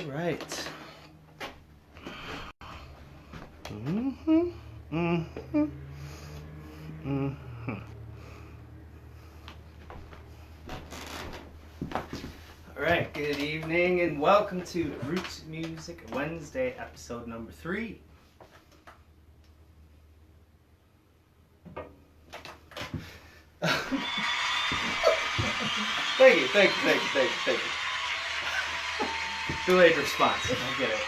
right. All right, good evening and welcome to Roots Music Wednesday, episode number 3. Thank you. Delayed response. I get it.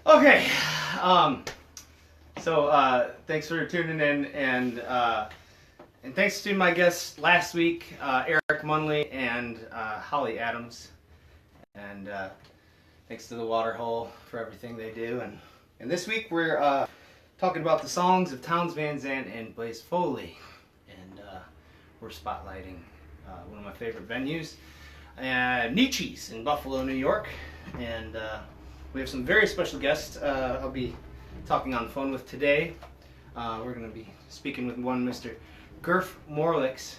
Okay. Thanks for tuning in, and thanks to my guests last week, Eric Munley and Holly Adams, and thanks to the Waterhole for everything they do. And this week we're talking about the songs of Townes Van Zandt and Blaze Foley, and we're spotlighting one of my favorite venues, Nietzsches in Buffalo, New York, and we have some very special guests I'll be talking on the phone with today. We're going to be speaking with one Mr. Gurf Morlix,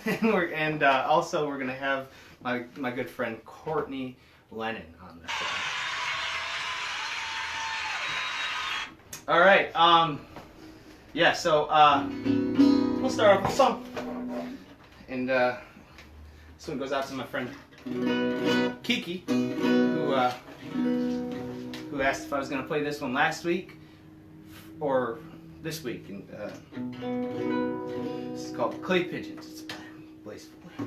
and also we're going to have my good friend Courtney Lennon on the show. All right, we'll start off with a song, and this one goes out to my friend Kiki, who asked if I was going to play this one last week or this week, and this is called Clay Pigeons. It's by Blaze Foley.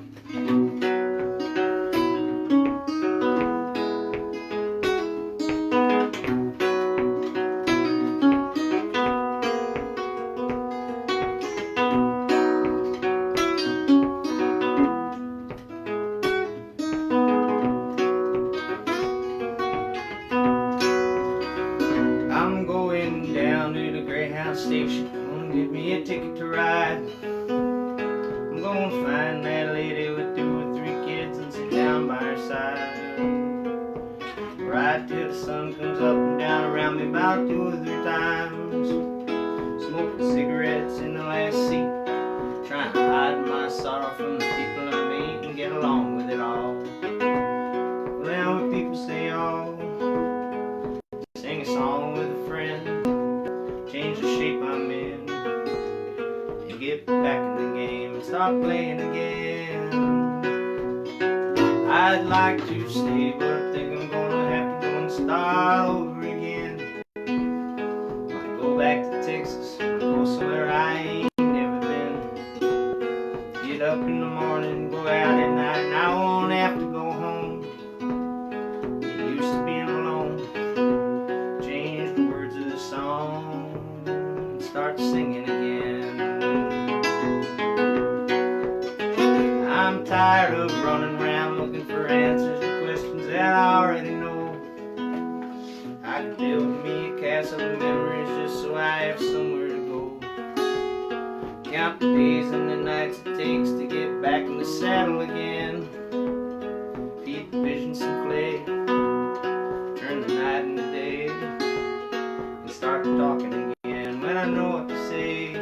Station, gonna give me a ticket to ride. I'm gonna find that lady with 2 or 3 kids and sit down by her side. Ride till the sun comes up and down around me about 2 or 3 times. Smoking cigarettes in the last seat, trying to hide my sorrow from the people I meet and get along with it all. Well, what people say, sing a song with a friend, change the shape I'm in, and get back in the game and start playing again. I'd like to stay, but I think I'm gonna have to go and start over again. I'll go back to Texas, go somewhere I ain't never been. Get up in the morning, go out at night, and I won't have to go home. Get used to being alone, change the words of the song, start singing again. I'm tired of running around looking for answers to questions that I already know. I could build me a castle of memories just so I have somewhere to go. Count the days and the nights it takes to get back in the saddle again. Feed the vision some clay, turn the night into day, and start talking again when I know what to say.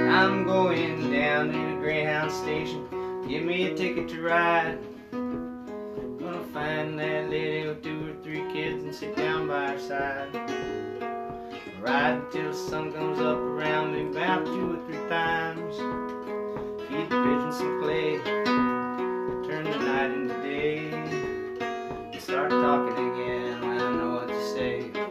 I'm going down to the Greyhound station, give me a ticket to ride. Gonna find that lady with 2 or 3 kids and sit down by her side. Ride until the sun comes up around me about 2 or 3 times. Feed the pigeons some clay, turn the night into day, and start talking again when I know what to say. No.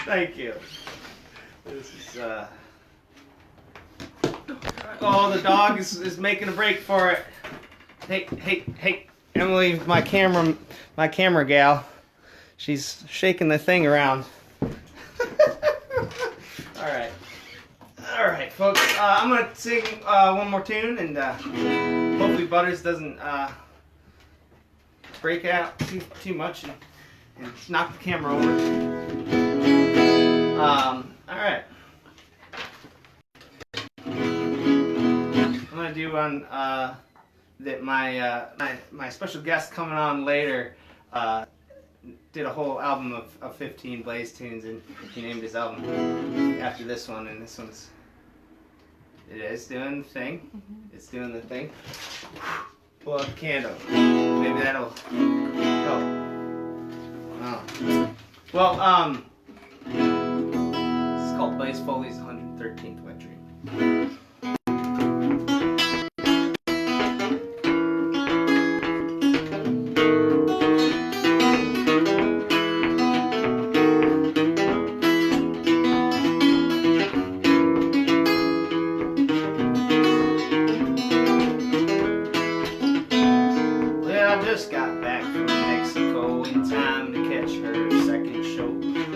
Thank you. This is, oh, the dog is making a break for it. Hey, Emily, my camera gal. She's shaking the thing around. All right, folks. I'm gonna sing one more tune, and hopefully Butters doesn't break out too much and knock the camera over. All right. I'm gonna do one that my special guest coming on later did a whole album of 15 Blaze tunes, and he named his album after this one, and this one's it is doing the thing. Mm-hmm. It's doing the thing. Pull out the candle. Maybe that'll help. Oh. Well, it's called Blaze Foley's 113th Wet Dream. Just got back from Mexico in time to catch her second show.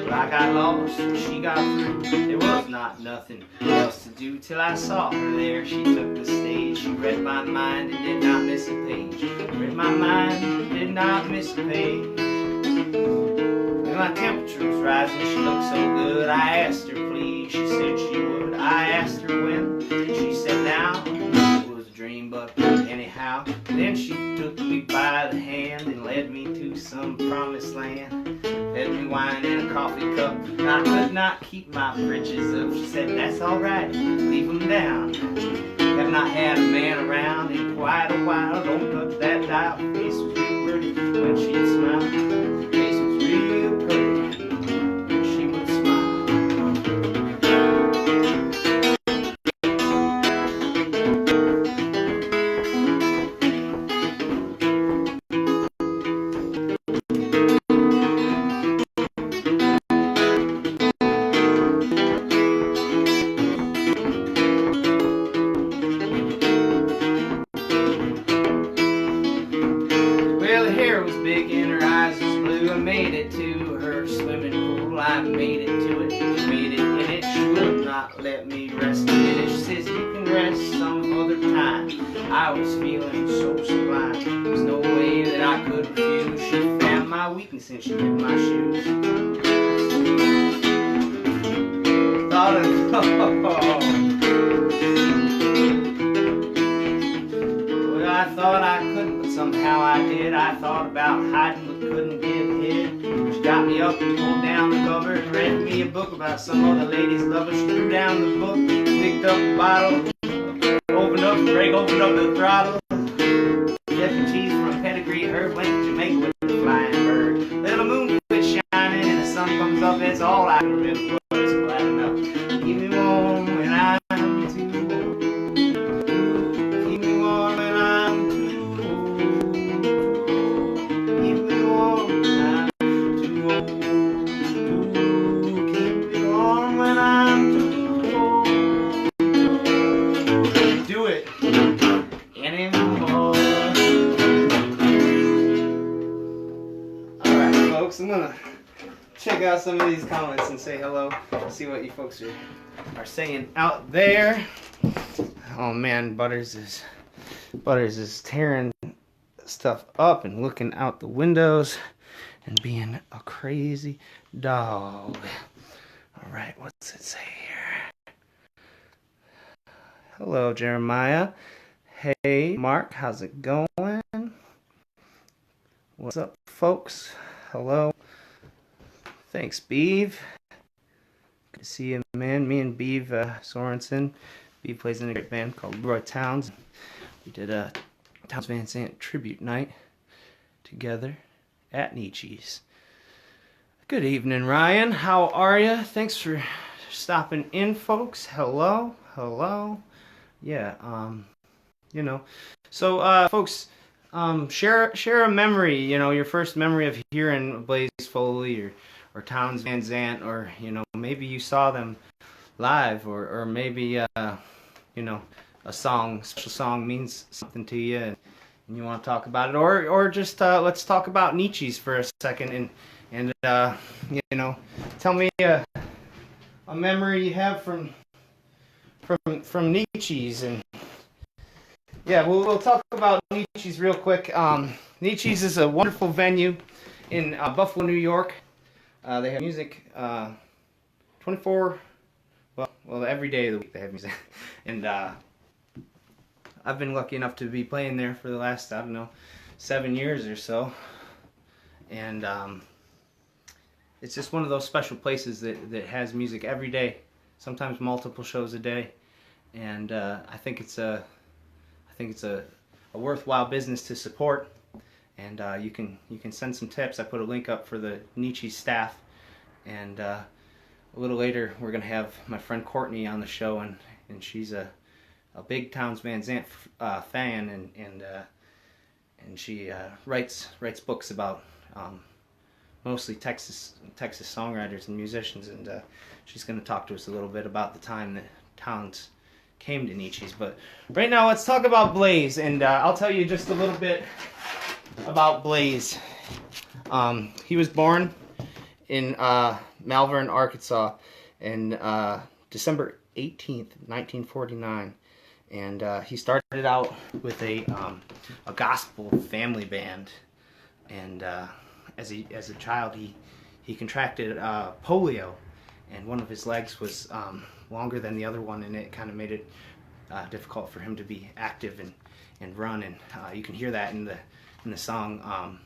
But I got lost and she got through. There was not nothing else to do till I saw her there. She took the stage, she read my mind and did not miss a page. Read my mind and did not miss a page. When my temperature was rising, she looked so good. I asked her please, she said she would. I asked her when, she said now. Dream, but anyhow, then she took me by the hand and led me to some promised land. Fed me wine in a coffee cup, and I could not keep my britches up. She said, that's alright, leave them down. Have not had a man around in quite a while. Don't touch that dial. Face was real pretty when she'd smile. Face was real pretty when she would smile. Let me rest a minute. She says you can rest some other time. I was feeling so sublime. There's no way that I could refuse. She found my weakness and she did my shoes. Thought of well, I thought I couldn't, but somehow I did. I thought about hiding but couldn't get hid. She got me up and pulled down the cover and read me a book about some other lady's lover. She threw down the book, picked up the bottle, opened up the throttle. Jeff and cheese from pedigree, her went to Jamaica with the flying bird. Little moon quit shining and the sun comes up, that's all I can remember was glad enough. Keep me warm when I'm too old. Keep me warm when I'm too old. Keep me warm when I'm too old. Keep me warm when I'm too old. Do it anymore. Alright, folks, I'm gonna check out some of these comments and say hello, see what you folks are saying out there. Oh man, Butters is tearing stuff up and looking out the windows and being a crazy dog. All right, what's it say here? Hello, Jeremiah. Hey, Mark, how's it going? What's up, folks? Hello. Thanks, Beeve. Good to see you, man. Me and Beeve Sorensen. Beeve plays in a great band called Roy Towns. We did a Towns Van Sant tribute night together at Nietzsche's. Good evening, Ryan. How are you? Thanks for stopping in, folks. Hello. Yeah, you know. So, folks, share a memory, you know, your first memory of hearing Blaze Foley Townes Van Zandt, or maybe you saw them live, or maybe a special song means something to you, and you want to talk about it, or just let's talk about Nietzsche's for a second, and tell me a memory you have from Nietzsche's. And yeah, we'll talk about Nietzsche's real quick. Nietzsche's is a wonderful venue in Buffalo, New York. They have music 24, well, every day of the week they have music. And I've been lucky enough to be playing there for the last, 7 years or so. And it's just one of those special places that has music every day, sometimes multiple shows a day. And I think it's a worthwhile business to support. And you can send some tips. I put a link up for the Nietzsche staff, and a little later we're gonna have my friend Courtney on the show, and she's a big Townes Van Zandt fan, and she writes books about mostly Texas songwriters and musicians, and she's gonna talk to us a little bit about the time that Townes came to Nietzsche's. But right now let's talk about Blaze, and I'll tell you just a little bit about Blaze. He was born in Malvern, Arkansas, in December 18th, 1949, and he started out with a gospel family band, and as a child he contracted polio, and one of his legs was longer than the other one, and it kind of made it difficult for him to be active and run, and you can hear that in the song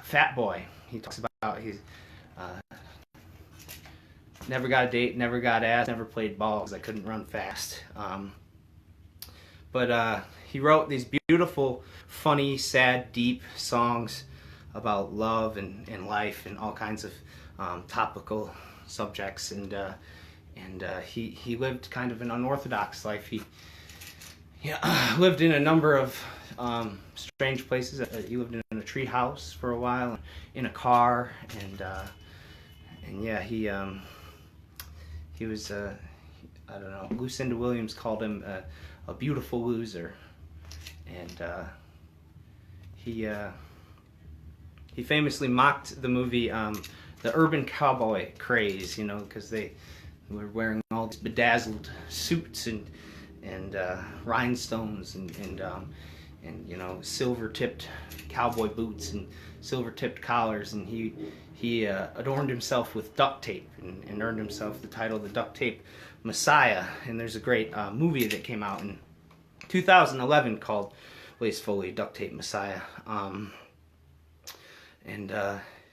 Fat Boy. He talks about he's never got a date, never got ass, never played ball because I couldn't run fast. But he wrote these beautiful, funny, sad, deep songs about love and life and all kinds of topical subjects. And he lived kind of an unorthodox life. He lived in a number of strange places. He lived in a tree house for a while, in a car, and yeah, he was I don't know. Lucinda Williams called him a beautiful loser, and he famously mocked the movie the urban cowboy craze, because they were wearing all these bedazzled suits and rhinestones and silver-tipped cowboy boots and silver-tipped collars, and he adorned himself with duct tape and earned himself the title the Duct Tape Messiah. And there's a great movie that came out in 2011 called Louis Foley, Duct Tape Messiah.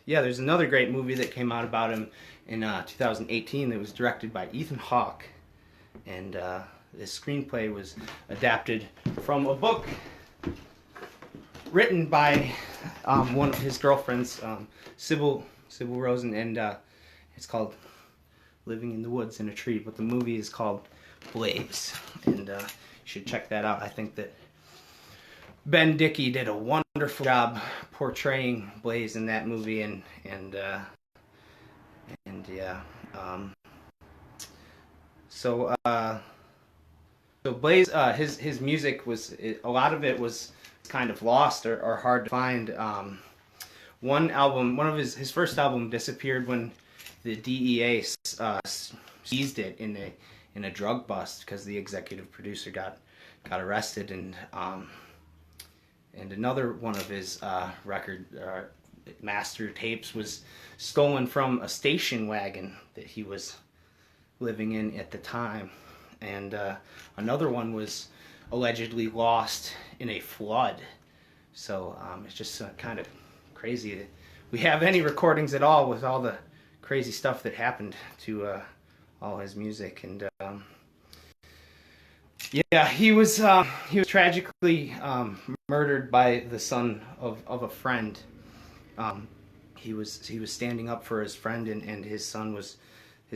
Yeah, there's another great movie that came out about him in 2018 that was directed by Ethan Hawke, and this screenplay was adapted from a book written by one of his girlfriends, Sybil Rosen, and it's called Living in the Woods in a Tree, but the movie is called Blaze, and you should check that out. I think that Ben Dickey did a wonderful job portraying Blaze in that movie, and yeah. So Blaze, his music was, a lot of it was kind of lost or hard to find. One of his first album disappeared when the DEA seized it in a drug bust because the executive producer got arrested, and another one of his master tapes was stolen from a station wagon that he was living in at the time, and another one was allegedly lost in a flood. So it's just kind of crazy that we have any recordings at all with all the crazy stuff that happened to all his music. And yeah, he was tragically murdered by the son of a friend. He was standing up for his friend, and his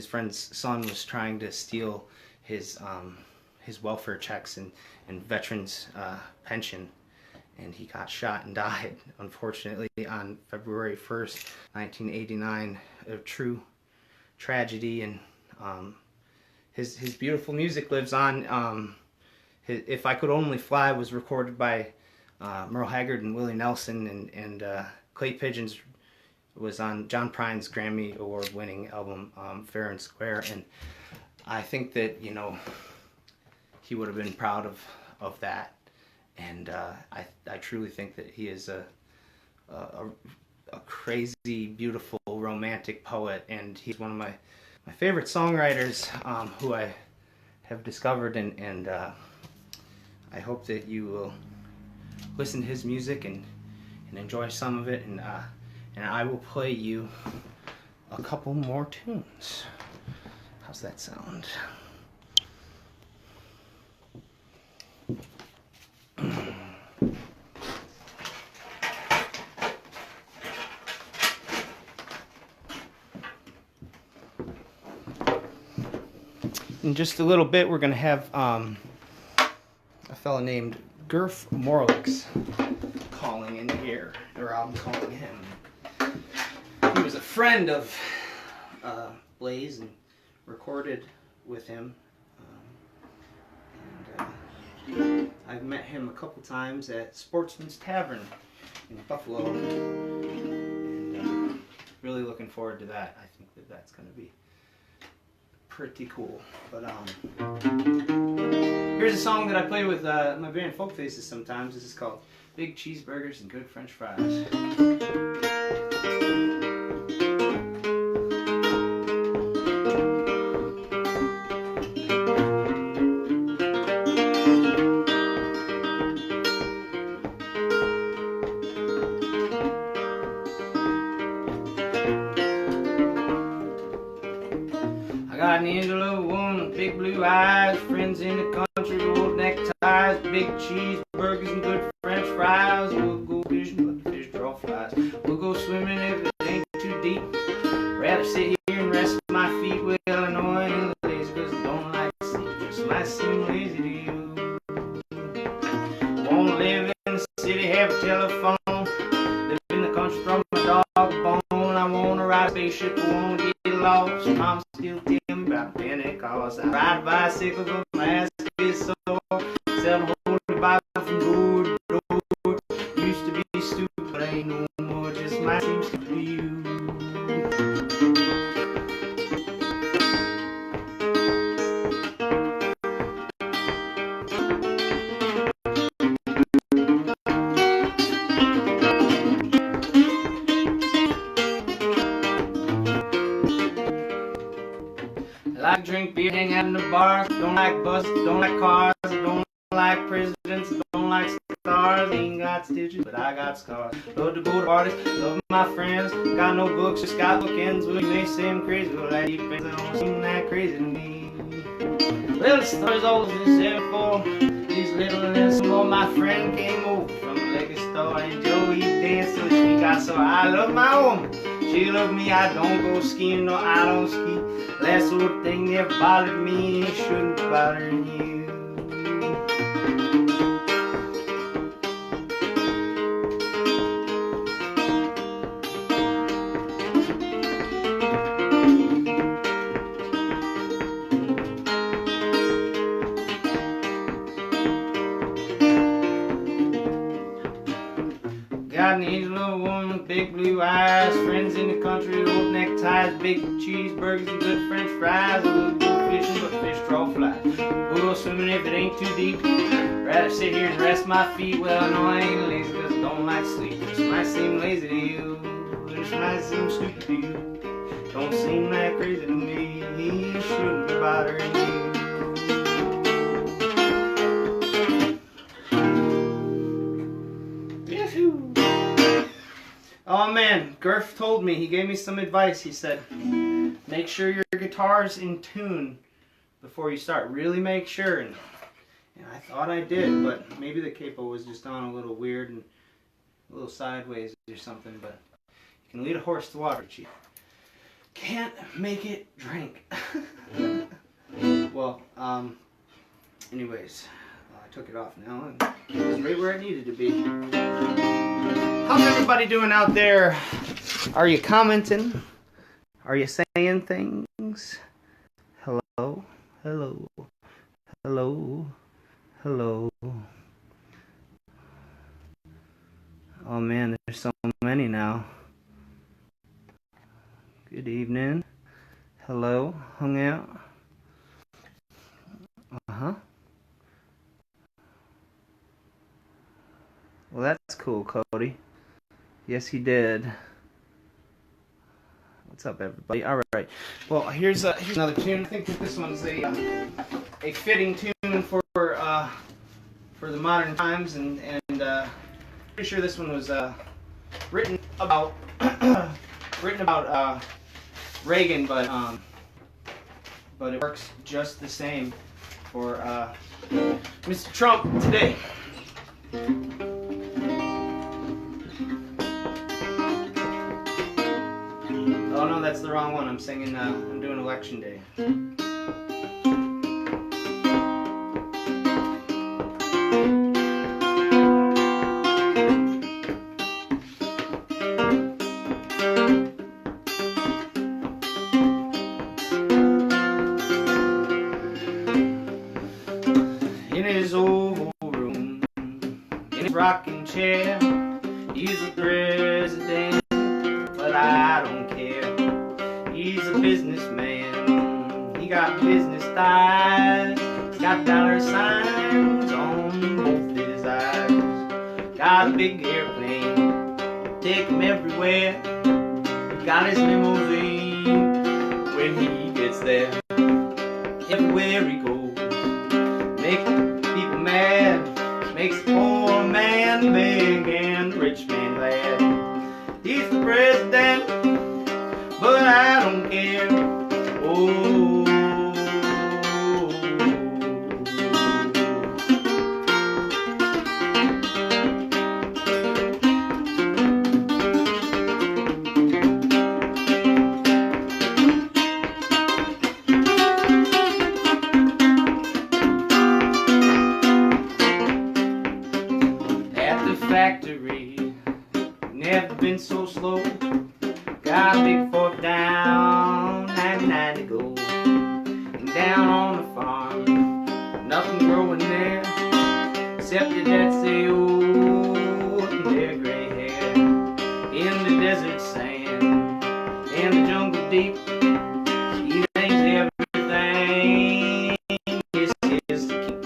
friend's son was trying to steal his welfare checks and veterans pension, and he got shot and died, unfortunately, on February 1st, 1989. A true tragedy, and his beautiful music lives on. If I Could Only Fly was recorded by Merle Haggard and Willie Nelson, and Clay Pigeons was on John Prine's Grammy Award-winning album Fair and Square, and I think that, you know, he would have been proud of that, and I truly think that he is a crazy, beautiful, romantic poet, and he's one of my favorite songwriters who I have discovered, and I hope that you will listen to his music and enjoy some of it, and I will play you a couple more tunes. How's that sound? In just a little bit, we're going to have a fella named Gurf Morlix calling in here, or I'm calling him. He was a friend of Blaze and recorded with him. I've met him a couple times at Sportsman's Tavern in Buffalo, and really looking forward to that. I think that that's going to be pretty cool. But here's a song that I play with my band Folk Faces sometimes. This is called Big Cheeseburgers and Good French Fries. Got an angel woman, big blue eyes, friends in the country, old neckties, big cheeseburgers and good French fries. We'll go fishing, but the fish draw flies. We'll go swimming if it ain't too deep. Rather sit here and rest my feet. Well, I know I ain't lazy, cause I don't like to sleep. Just might seem lazy to you. Wanna live in the city, have a telephone. Live in the country, throw my dog a bone. I wanna ride a spaceship, I wanna get lost. Mom still about Pentecost. I ride a bicycle, but my ass is sore. Sell a whole Bible from door to door. Used to be stupid, but ain't no more. Just might seem stupid to you. I like to drink beer, hang out in the bars. Don't like buses, don't like cars. Don't like presidents, don't like stars. Ain't got stitches, but I got scars. Love to go to parties, love my friends. Got no books, just got bookends. Well, you may say I'm crazy, well, that depends. I don't seem that crazy to me. Well, the story's old as 74. These little and small. My friend came over from the liquor store, and Joey danced till she got so. I love my woman, she loved me. I don't go skiing, no, I don't ski. Last little thing never bothered me, it shouldn't bother you. Got an angel little woman, big blue eyes, friends in the country, old neckties, big cheeseburgers and good French fries. We'll go fishing, but fish draw flies. We'll go swimming if it ain't too deep. Rather sit here and rest my feet. Well, I know I ain't lazy, cause I don't like sleep. Just might seem lazy to you. Just might seem stupid to you. Don't seem that crazy to me. It shouldn't be bothering you. Oh man, Gurf told me, he gave me some advice. He said, make sure your guitar's in tune before you start. Really make sure. And I thought I did, but maybe the capo was just on a little weird and a little sideways or something. But you can lead a horse to water, but you can't make it drink. Well, anyways, took it off now, and it was right where it needed to be. How's everybody doing out there? Are you commenting? Are you saying things? Hello? Hello? Hello? Hello? Oh man, there's so many now. Good evening. Hello? Hung out? Uh-huh. Well, that's cool, Cody. Yes, he did. What's up, everybody? All right. Well, here's another tune. I think that this one's a fitting tune for the modern times, and pretty sure this one was written about Reagan, but it works just the same for Mr. Trump today. Oh no, that's the wrong one. I'm singing. I'm doing Election Day. In his oval room, in his rocking chair, he's the president, but I don't care. He's a businessman, he got business ties, he's got dollar signs on both his eyes. Got a big airplane, take him everywhere, got his limousine when he gets there. Everywhere he goes, make people mad, makes the poor man big and the rich man glad. He's the president, but I don't care. Oh, at the factory, never been so slow. Got a big fork down, 99 to go. And down on the farm, nothing growing there, except the dad's say, oh, and their gray hair. In the desert sand, in the jungle deep, he thinks everything is his to keep.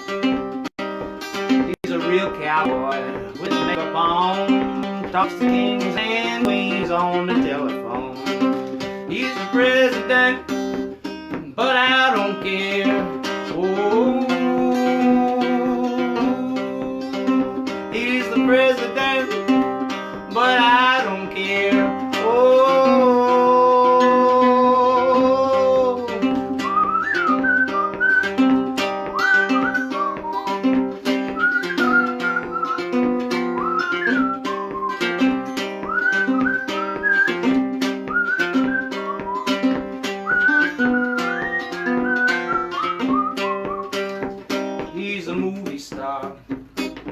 He's a real cowboy with makeup on, talks to kings and queens on the telephone. He's the president, but I don't care. Oh, he's the president, but I don't care. Oh, he's a movie star.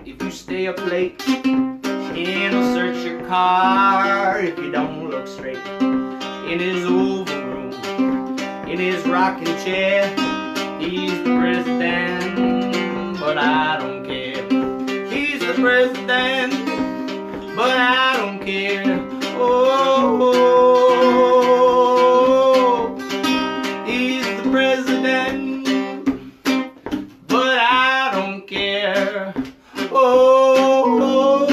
If you stay up late, he'll search your car if you don't look straight. In his oval room, in his rocking chair, he's the president, but I don't care. He's the president, but I don't care. Oh, he's the president, but I don't care. Oh,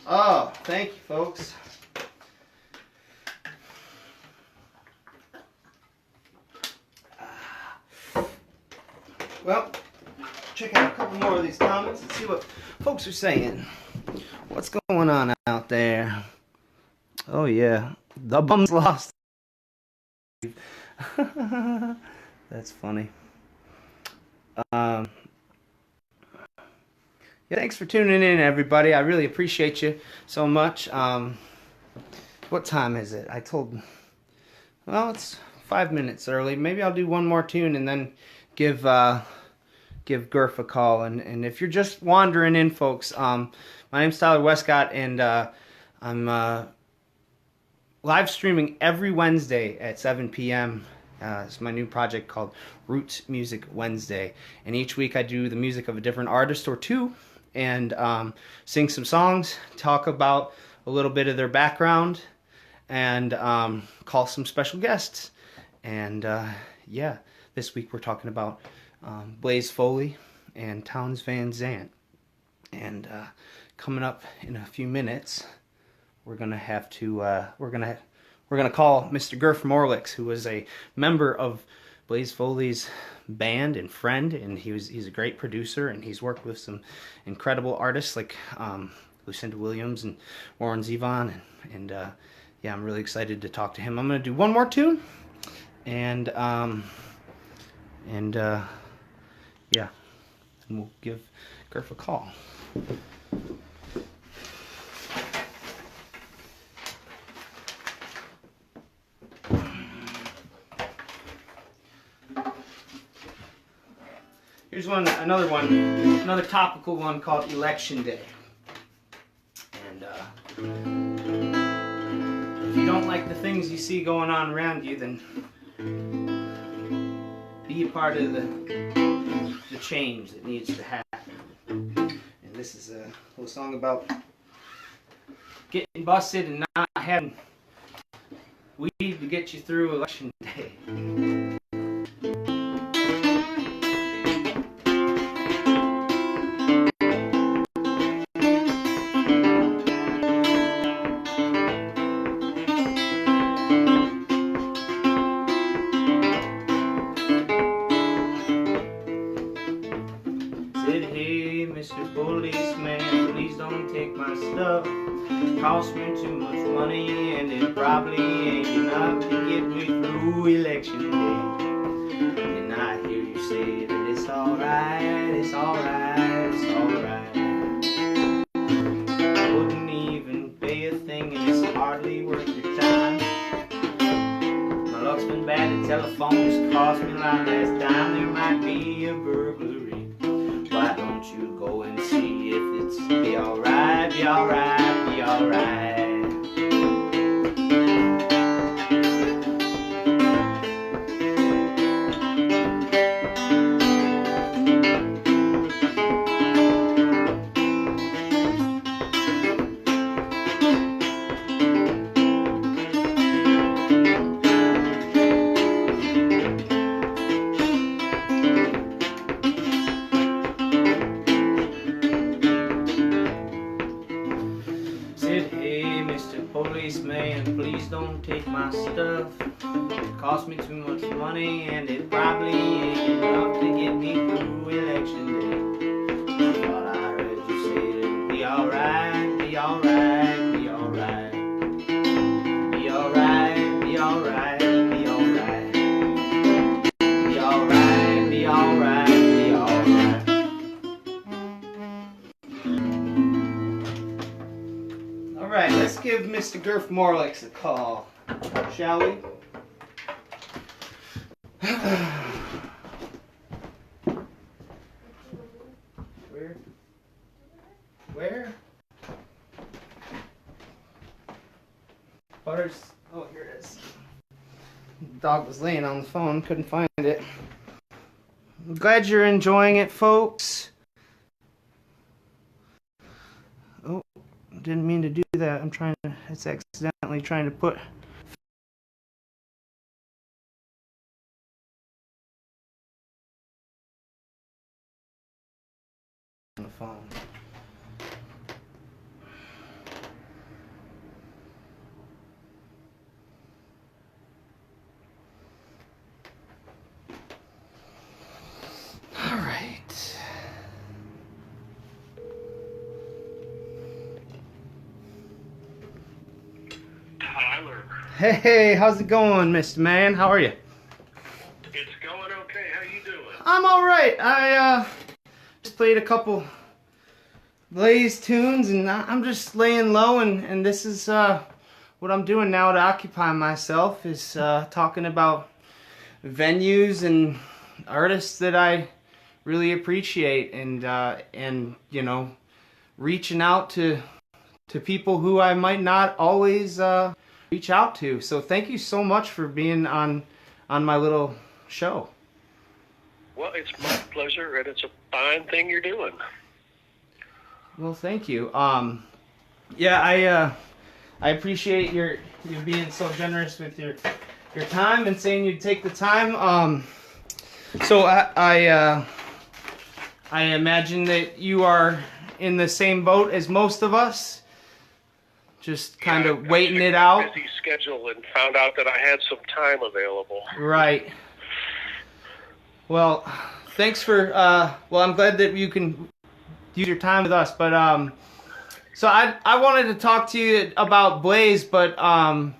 oh, thank you, folks. Well, check out a couple more of these comments and see what folks are saying. What's going on out there? Oh yeah, the bums lost. That's funny. Yeah, Yeah, thanks for tuning in, everybody. I really appreciate you so much. What time is it? Well, it's 5 minutes early. Maybe I'll do one more tune and then give Gurf a call. And if you're just wandering in, folks, my name's Tyler Westcott, and I'm live streaming every Wednesday at 7 p.m. It's my new project called Roots Music Wednesday. And each week I do the music of a different artist or two and sing some songs, talk about a little bit of their background, and call some special guests. And yeah, this week we're talking about Blaze Foley and Townes Van Zandt. And coming up in a few minutes, we're gonna have to we're gonna call Mr. Gurf Morlix, who was a member of Blaze Foley's band and friend, and he's a great producer, and he's worked with some incredible artists like Lucinda Williams and Warren Zevon, and yeah, I'm really excited to talk to him. I'm gonna do one more tune, and yeah, and we'll give Gurf a call. Here's another topical one called Election Day. And if you don't like the things you see going on around you, then be a part of the change that needs to happen. And this is a little song about getting busted and not having weed to get you through Election Day. Policeman, please don't take my stuff. Cost me too much money, and it probably ain't enough to get me through Election Day. And I hear you say that it's alright, it's alright, it's alright. Wouldn't even pay a thing, and it's hardly worth your time. My luck's been bad, the telephone's cost me a lot last time. There might be a burglary. Why don't you go and see if it's be alright, be alright, be alright. Policeman, please don't take my stuff. It cost me too much money, and it probably ain't enough to get me through Election Day. I thought I heard you say that it'd be alright, be alright, be alright. Be alright, be alright, be alright. Be alright, be alright, be alright. Alright, let's give Mr. Gurf Morlix a call, shall we? Where? Butters. Oh, here it is. The dog was laying on the phone, couldn't find it. I'm glad you're enjoying it, folks. Oh, didn't mean to do that. It's accidentally trying to put on the phone. All right. Tyler. Hey, how's it going, Mr. Man? How are you? It's going okay. How you doing? I'm all right. I just played a couple Blaze tunes, and I'm just laying low, and this is what I'm doing now to occupy myself, is talking about venues and artists that I really appreciate, and you know, reaching out to people who I might not always reach out to. So thank you so much for being on my little show. Well, it's my pleasure, and it's a fine thing you're doing. Well, thank you. Yeah, I appreciate you being so generous with your time and saying you'd take the time. So I imagine that you are in the same boat as most of us, just kind of waiting it out. Busy schedule, and found out that I had some time available. Right. Well, thanks for. Well, I'm glad that you can use your time with us, but so I wanted to talk to you about Blaze, but I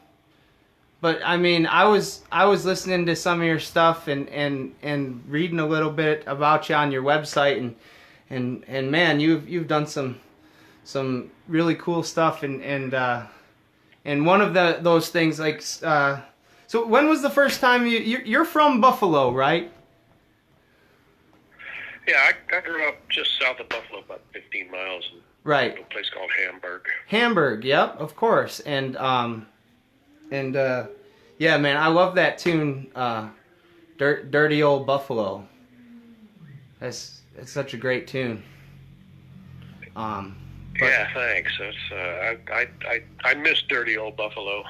mean, I was listening to some of your stuff and reading a little bit about you on your website, and man, you've done some really cool stuff, and one of those things, like, so when was the first time you're from Buffalo, right? Yeah, I grew up just south of Buffalo, about 15 miles, right. In a place called Hamburg. Hamburg, yep, of course, and yeah, man, I love that tune, "Dirty Old Buffalo." It's such a great tune. Yeah, thanks. It's I miss Dirty Old Buffalo.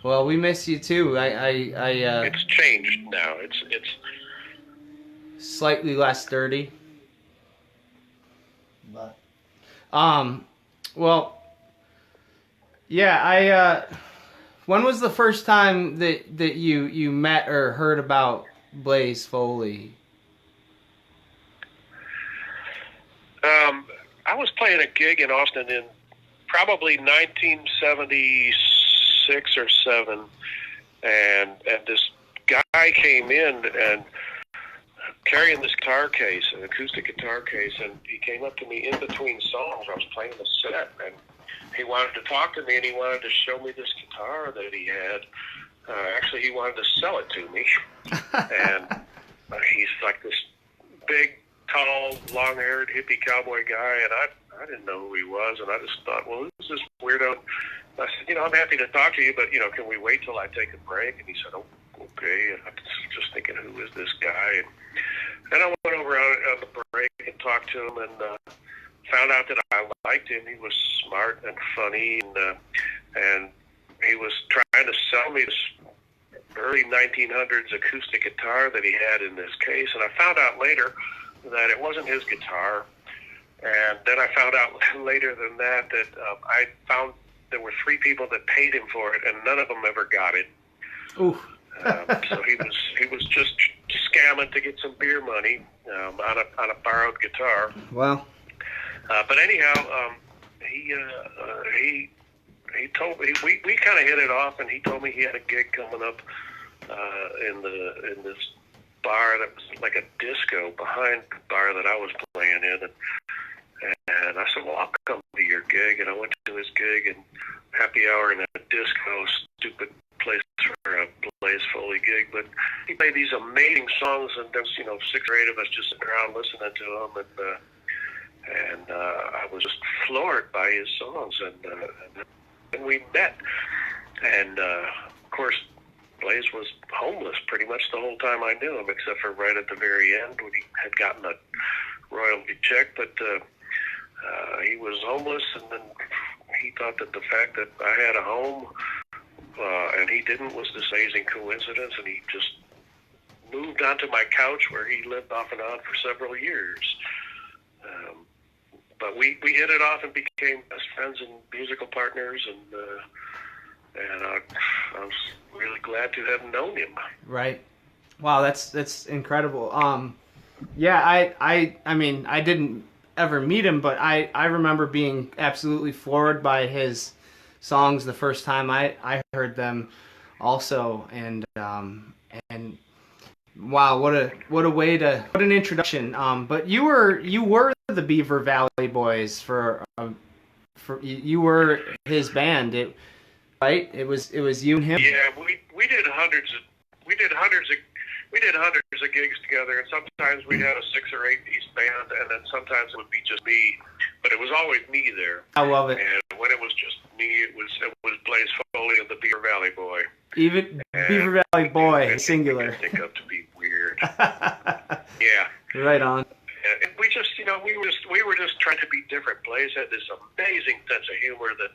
Well, we miss you too. It's changed now. It's slightly less dirty. But well, yeah, when was the first time that you met or heard about Blaze Foley? I was playing a gig in Austin in probably 1976 or 7, and this guy came in and carrying this guitar case, an acoustic guitar case, and he came up to me in between songs. I was playing the set, and he wanted to talk to me, and he wanted to show me this guitar that he had. Actually, he wanted to sell it to me, and he's like this big, tall, long-haired hippie cowboy guy, and I didn't know who he was, and I just thought, well, who's this weirdo? I said, I'm happy to talk to you, but, can we wait till I take a break? And he said, oh, okay. And I was just thinking, who is this guy? And then I went over on the break and talked to him, and found out that I liked him. He was smart and funny, and he was trying to sell me this early 1900s acoustic guitar that he had in this case, and I found out later that it wasn't his guitar. And then I found out later than that I found there were 3 people that paid him for it, and none of them ever got it. Ooh. So he was just scamming to get some beer money on a borrowed guitar. Well. But anyhow, he told me we kind of hit it off, and he told me he had a gig coming up in this bar that was like a disco behind the bar that I was playing in, and I said, well, I'll come to your gig, and I went to his gig, and happy hour in a disco, stupid place for a Blaze Foley gig, but he played these amazing songs, and there's 6 or 8 of us just sitting around listening to him, and I was just floored by his songs, and we met, and of course Blaze was homeless pretty much the whole time I knew him, except for right at the very end when he had gotten a royalty check, but he was homeless, and then he thought that the fact that I had a home and he didn't was this amazing coincidence, and he just moved onto my couch where he lived off and on for several years. But we hit it off and became best friends and musical partners, and I was really glad to have known him. Right. Wow, that's incredible. Yeah, I mean, I didn't ever meet him, but I remember being absolutely floored by his songs the first time I heard them also, and Wow, what an introduction. But you were the Beaver Valley Boys for you were his band, right? It was you and him. Yeah, we did hundreds of gigs together, and sometimes we'd have a 6 or 8 piece band, and then sometimes it would be just me, but it was always me there. I love it. And when it was just me, it was Blaze Foley and the Beaver Valley Boy. Even Beaver Valley Boy, singular. Think up to be weird. Yeah. Right on. And we just, we were just trying to be different. Blaze had this amazing sense of humor that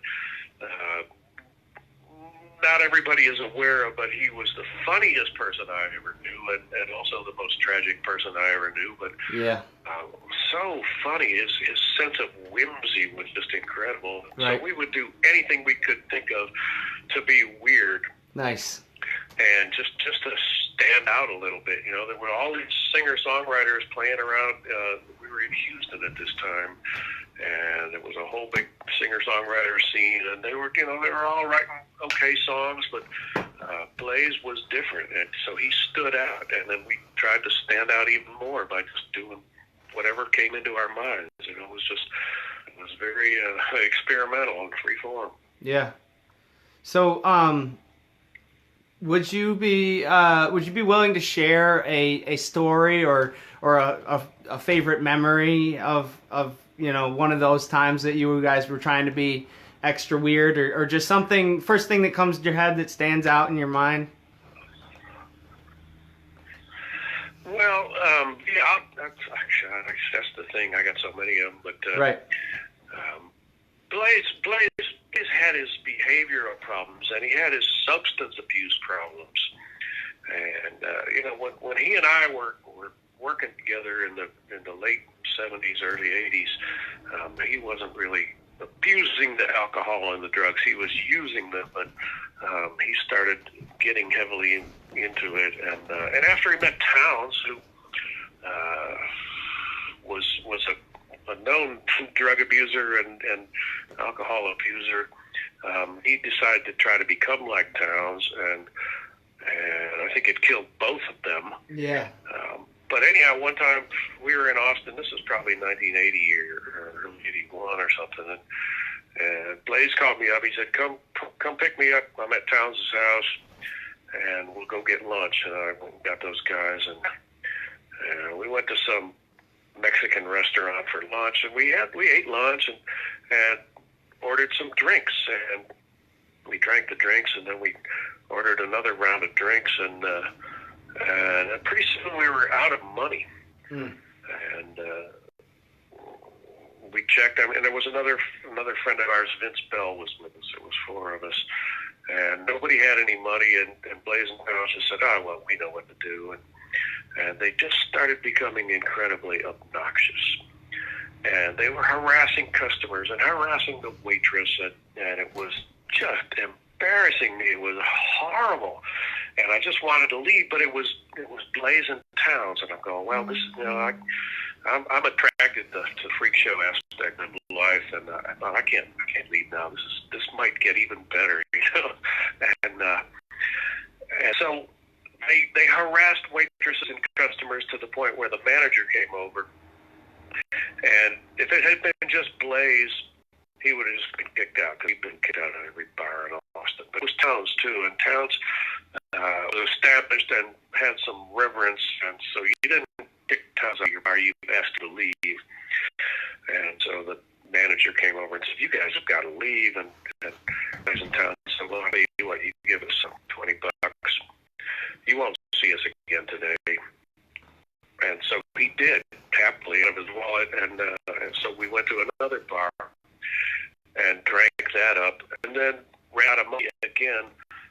not everybody is aware of, but he was the funniest person I ever knew, and also the most tragic person I ever knew. But yeah, so funny. His sense of whimsy was just incredible. Right. So we would do anything we could think of to be weird. Nice. And just to stand out a little bit, there were all these singer-songwriters playing around. We were in Houston at this time, and it was a whole big singer-songwriter scene, and they were all writing okay songs, but Blaze was different, and so he stood out. And then we tried to stand out even more by just doing whatever came into our minds. It was very experimental and free form. Yeah. So, would you be willing to share a story or a favorite memory of one of those times that you guys were trying to be extra weird, or just something, first thing that comes to your head that stands out in your mind? Well, yeah, that's the thing. I got so many of them, but right. Blaze had his behavioral problems, and he had his substance abuse problems. And when he and I were working together in the late 70s, early 80s, he wasn't really abusing the alcohol and the drugs. He was using them, but he started getting heavily into it. And after he met Towns, who was a known drug abuser and alcohol abuser, he decided to try to become like Towns, and I think it killed both of them. Yeah. But anyhow, one time we were in Austin. This was probably 1980 or early 81 or something. And Blaze called me up. He said, "Come pick me up. I'm at Towns' house, and we'll go get lunch." And I went and got those guys, and we went to some Mexican restaurant for lunch, and we ate lunch and ordered some drinks, and we drank the drinks, and then we ordered another round of drinks, and pretty soon we were out of money. And we checked. And there was another friend of ours, Vince Bell, was with us. It was 4 of us, and nobody had any money. And Blaze and Towns just said, "Oh, well, we know what to do." And they just started becoming incredibly obnoxious. And they were harassing customers and harassing the waitress, and it was just embarrassing me. It was horrible. And I just wanted to leave, but it was Blaze and Towns, and I'm going, well, this is, I'm attracted to the freak show aspect of life, and I thought I can't leave now. This might get even better, and so they harassed waitresses and customers to the point where the manager came over, and if it had been just Blaze, he would have just been kicked out, because he'd been kicked out of every bar in Austin. But it was Towns too, and Towns was established and had some reverence, and so you didn't kick Towns out of your bar, you asked him to leave. And so the manager came over and said, "You guys have got to leave." And Blaze and Towns said, "Well, I'll tell you what, you give us some $20. You won't see us again today." And so he did, happily, out of his wallet, and so we went to another bar and drank that up, and then ran out of money again,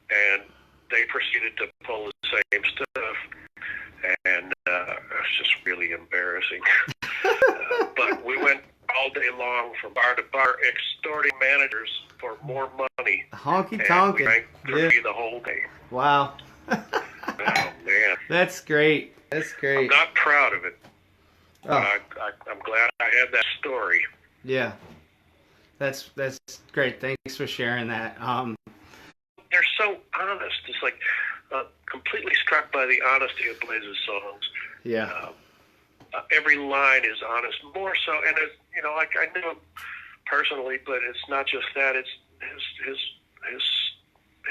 and they proceeded to pull the same stuff, and it was just really embarrassing. But we went all day long from bar to bar, extorting managers for more money. Honky tonkin'. We drank free the whole day. Wow. Oh, man. That's great. That's great. I'm not proud of it, but Oh. I'm glad I had that story. Yeah. That's great. Thanks for sharing that. They're so honest. It's like completely struck by the honesty of Blaze's songs. Yeah. Every line is honest, more so, and it, like I knew him personally, but it's not just that. It's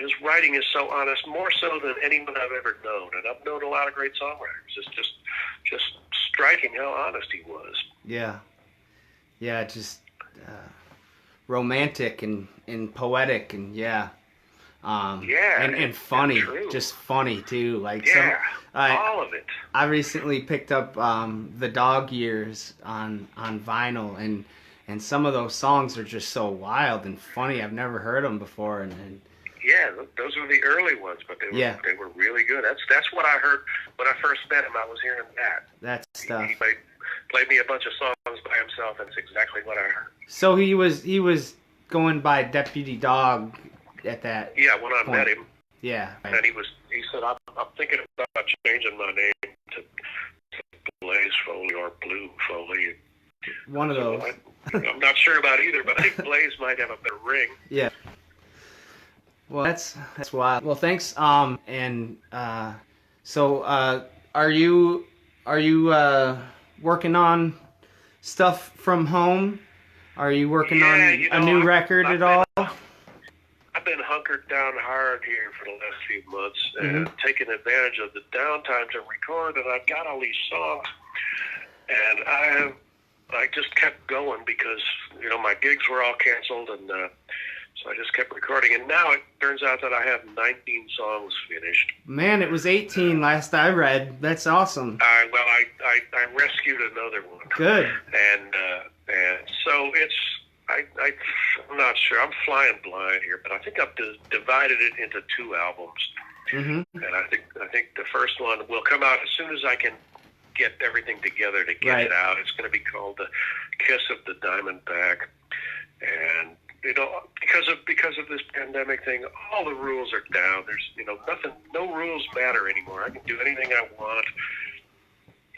his writing is so honest, more so than anyone I've ever known, and I've known a lot of great songwriters. It's just striking how honest he was. Yeah. Yeah, just romantic and poetic and and funny, just funny too. Like all of it. I recently picked up the Dog Years on vinyl, and some of those songs are just so wild and funny. I've never heard them before, and yeah, those were the early ones, but they were really good. That's what I heard when I first met him. I was hearing that. That stuff. He played me a bunch of songs by himself, and it's exactly what I heard. So he was going by Deputy Dog at that. Yeah, when I met him. Yeah. Right. And he said, I'm thinking about changing my name to Blaze Foley or Blue Foley. One of those. I'm not sure about either, but I think Blaze might have a better ring. Yeah. Well, that's wild. Well, thanks. So are you working on stuff from home? Are you working on a new record at all? I've been hunkered down hard here for the last few months and taking advantage of the downtime to record, and I've got all these songs, and I just kept going because my gigs were all canceled, and so I just kept recording, and now it turns out that I have 19 songs finished. Man, it was 18 last I read. That's awesome. I rescued another one. Good. And so I'm not sure. I'm flying blind here, but I think I've divided it into 2 albums. Mm-hmm. And I think the first one will come out as soon as I can get everything together to get it out. It's going to be called The Kiss of the Diamondback. And because of this pandemic thing, all the rules are down. There's nothing, no rules matter anymore. I can do anything I want,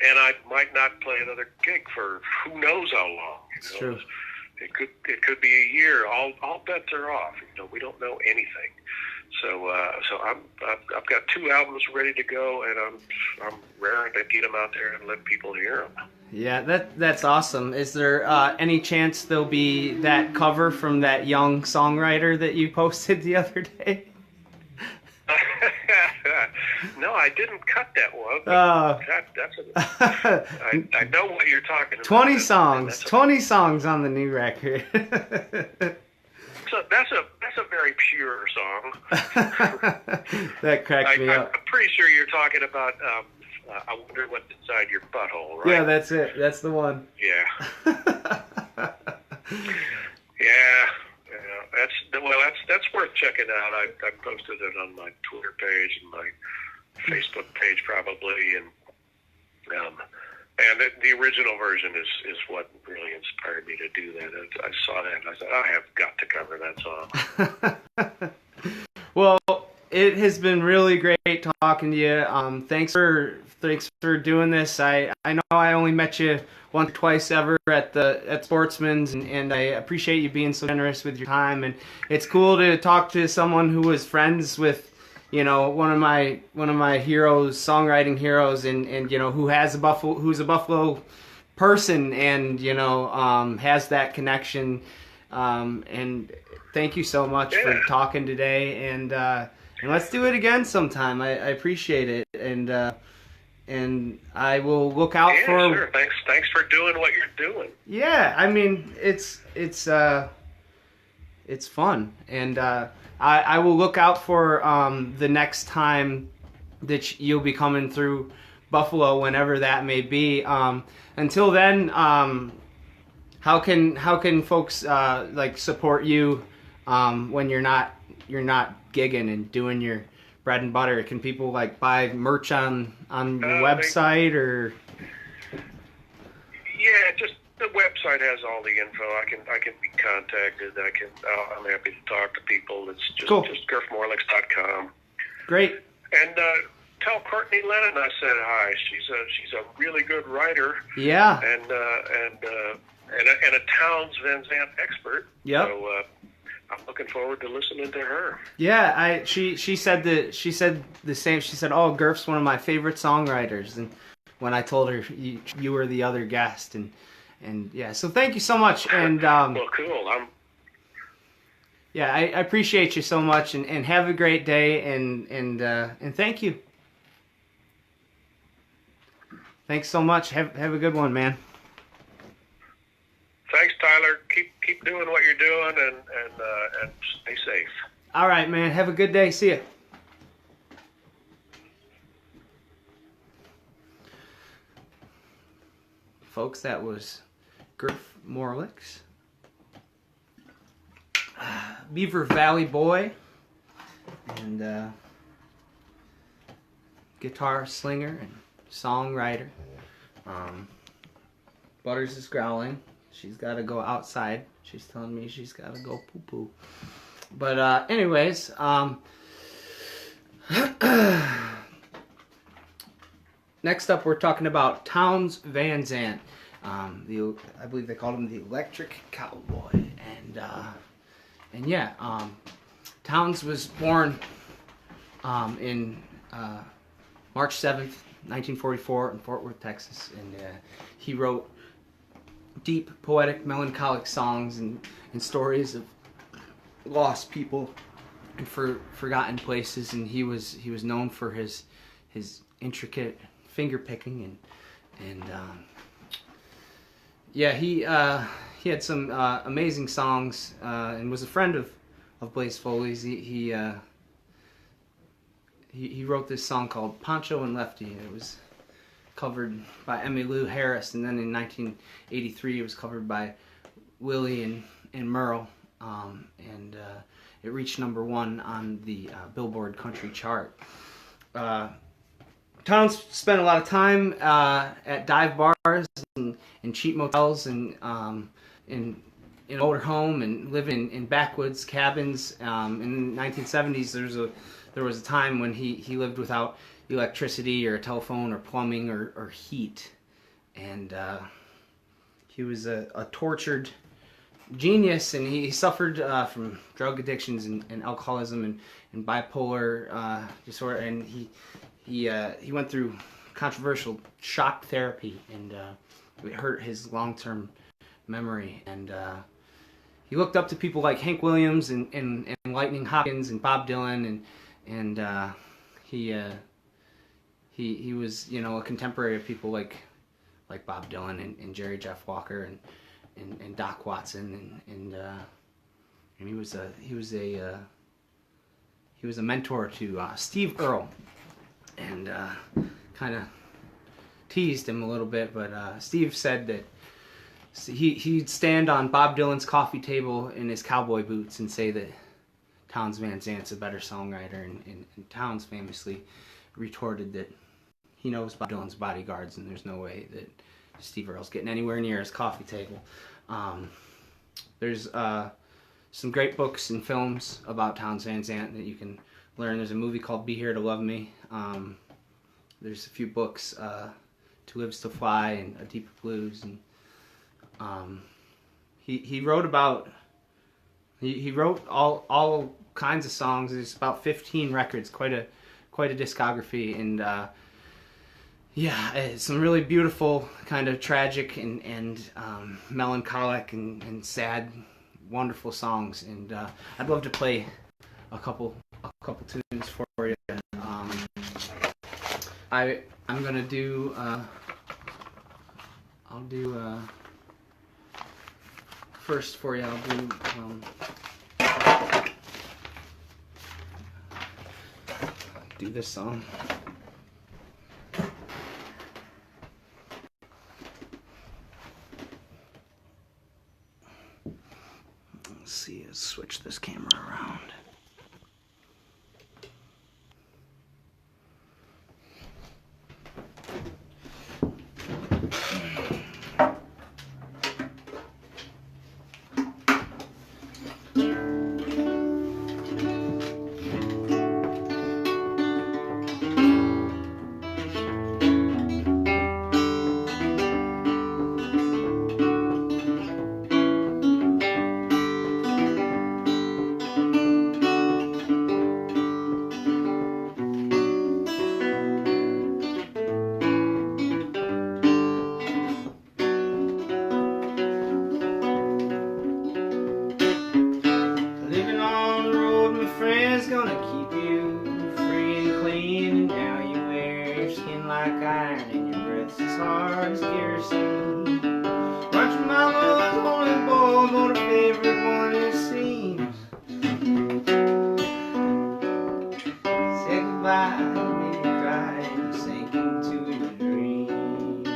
and I might not play another gig for who knows how long. It's true. It could be a year. All bets are off. We don't know anything. So I've got 2 albums ready to go, and I'm raring to get them out there and let people hear them. Yeah, that's awesome. Is there any chance there'll be that cover from that young songwriter that you posted the other day? No, I didn't cut that one. I know what you're talking about. 20 songs. 20 songs on the new record. So that's a very pure song. That cracked me up. I'm pretty sure you're talking about I Wonder What's Inside Your Butthole, right? Yeah, that's it. That's the one. Yeah. That's worth checking out. I posted it on my Twitter page and my Facebook page probably, and the original version is what really inspired me to do that. I saw that and I said, I have got to cover that song. Well, it has been really great talking to you. Thanks for doing this. I know I only met you once or twice ever at Sportsman's, and I appreciate you being so generous with your time. And it's cool to talk to someone who was friends with one of my heroes, songwriting heroes, and who's a Buffalo person, and has that connection. And thank you so much for talking today, and let's do it again sometime. I appreciate it, and I will look out for. Sure. Thanks for doing what you're doing. Yeah, I mean it's fun, and I will look out for the next time that you'll be coming through Buffalo, whenever that may be. Until then, how can folks support you when you're not gigging and doing your bread and butter? Can people buy merch on your website or? Yeah, just the website has all the info. I can be contacted. I'm happy to talk to people. It's just cool. Just gurfmorlix.com. Great. And tell Courtney Lennon I said hi. She's a really good writer. Yeah. And a Townes Van Zandt expert. Yeah. So I'm looking forward to listening to her. Yeah, she said the same. She said, "Oh, Gurf's one of my favorite songwriters." And when I told her you were the other guest, and yeah, so thank you so much. And well, cool. Yeah, I appreciate you so much, and have a great day, and thank you. Thanks so much. Have a good one, man. Thanks, Tyler. Keep doing what you're doing, and stay safe. All right, man. Have a good day. See ya. Folks, that was Gurf Morlix, Beaver Valley boy, and guitar slinger and songwriter. Butters is growling. She's got to go outside. She's telling me she's got to go poo-poo. But anyways, next up we're talking about Townes Van Zandt. I believe they called him the Electric Cowboy. And yeah, Townes was born in March 7th, 1944 in Fort Worth, Texas. And he wrote deep, poetic, melancholic songs and stories of lost people and forgotten places. And he was known for his intricate finger picking and yeah, he had some amazing songs and was a friend of Blaze Foley's. He wrote this song called Poncho and Lefty. It was covered by Emmylou Harris, and then in 1983 it was covered by Willie and Merle, and it reached #1 on the Billboard Country chart. Townes spent a lot of time at dive bars and cheap motels and in an older home and living in backwoods cabins. In the 1970s, there was a time when he lived without electricity or a telephone or plumbing or heat, and he was a tortured genius, and he suffered from drug addictions and alcoholism and bipolar disorder, and he went through controversial shock therapy, and it hurt his long-term memory, and he looked up to people like Hank Williams and Lightning Hopkins and Bob Dylan, and he was, you know, a contemporary of people like Bob Dylan and Jerry Jeff Walker and Doc Watson, and he was a mentor to Steve Earle, and kind of teased him a little bit, but Steve said that he'd stand on Bob Dylan's coffee table in his cowboy boots and say that Townes Van Zandt's a better songwriter, and Townes famously retorted that he knows Bob Dylan's bodyguards and there's no way that Steve Earle's getting anywhere near his coffee table. There's some great books and films about Townes Van Zandt that you can learn. There's a movie called Be Here to Love Me. There's a few books, To Live's to Fly and A Deeper Blues, and he wrote about he wrote all kinds of songs. There's about 15 records, quite a discography, and yeah, some really beautiful, kind of tragic and melancholic and sad, wonderful songs. And I'd love to play a couple tunes for you. I'm gonna do I'll do first for you. I'll do this song. Let's see, let's switch this camera around. like iron and your breath's as hard as kerosene. Weren't your mama's only boy, but her favorite one it seems. Said goodbye, made you cry, and sank into your dreams.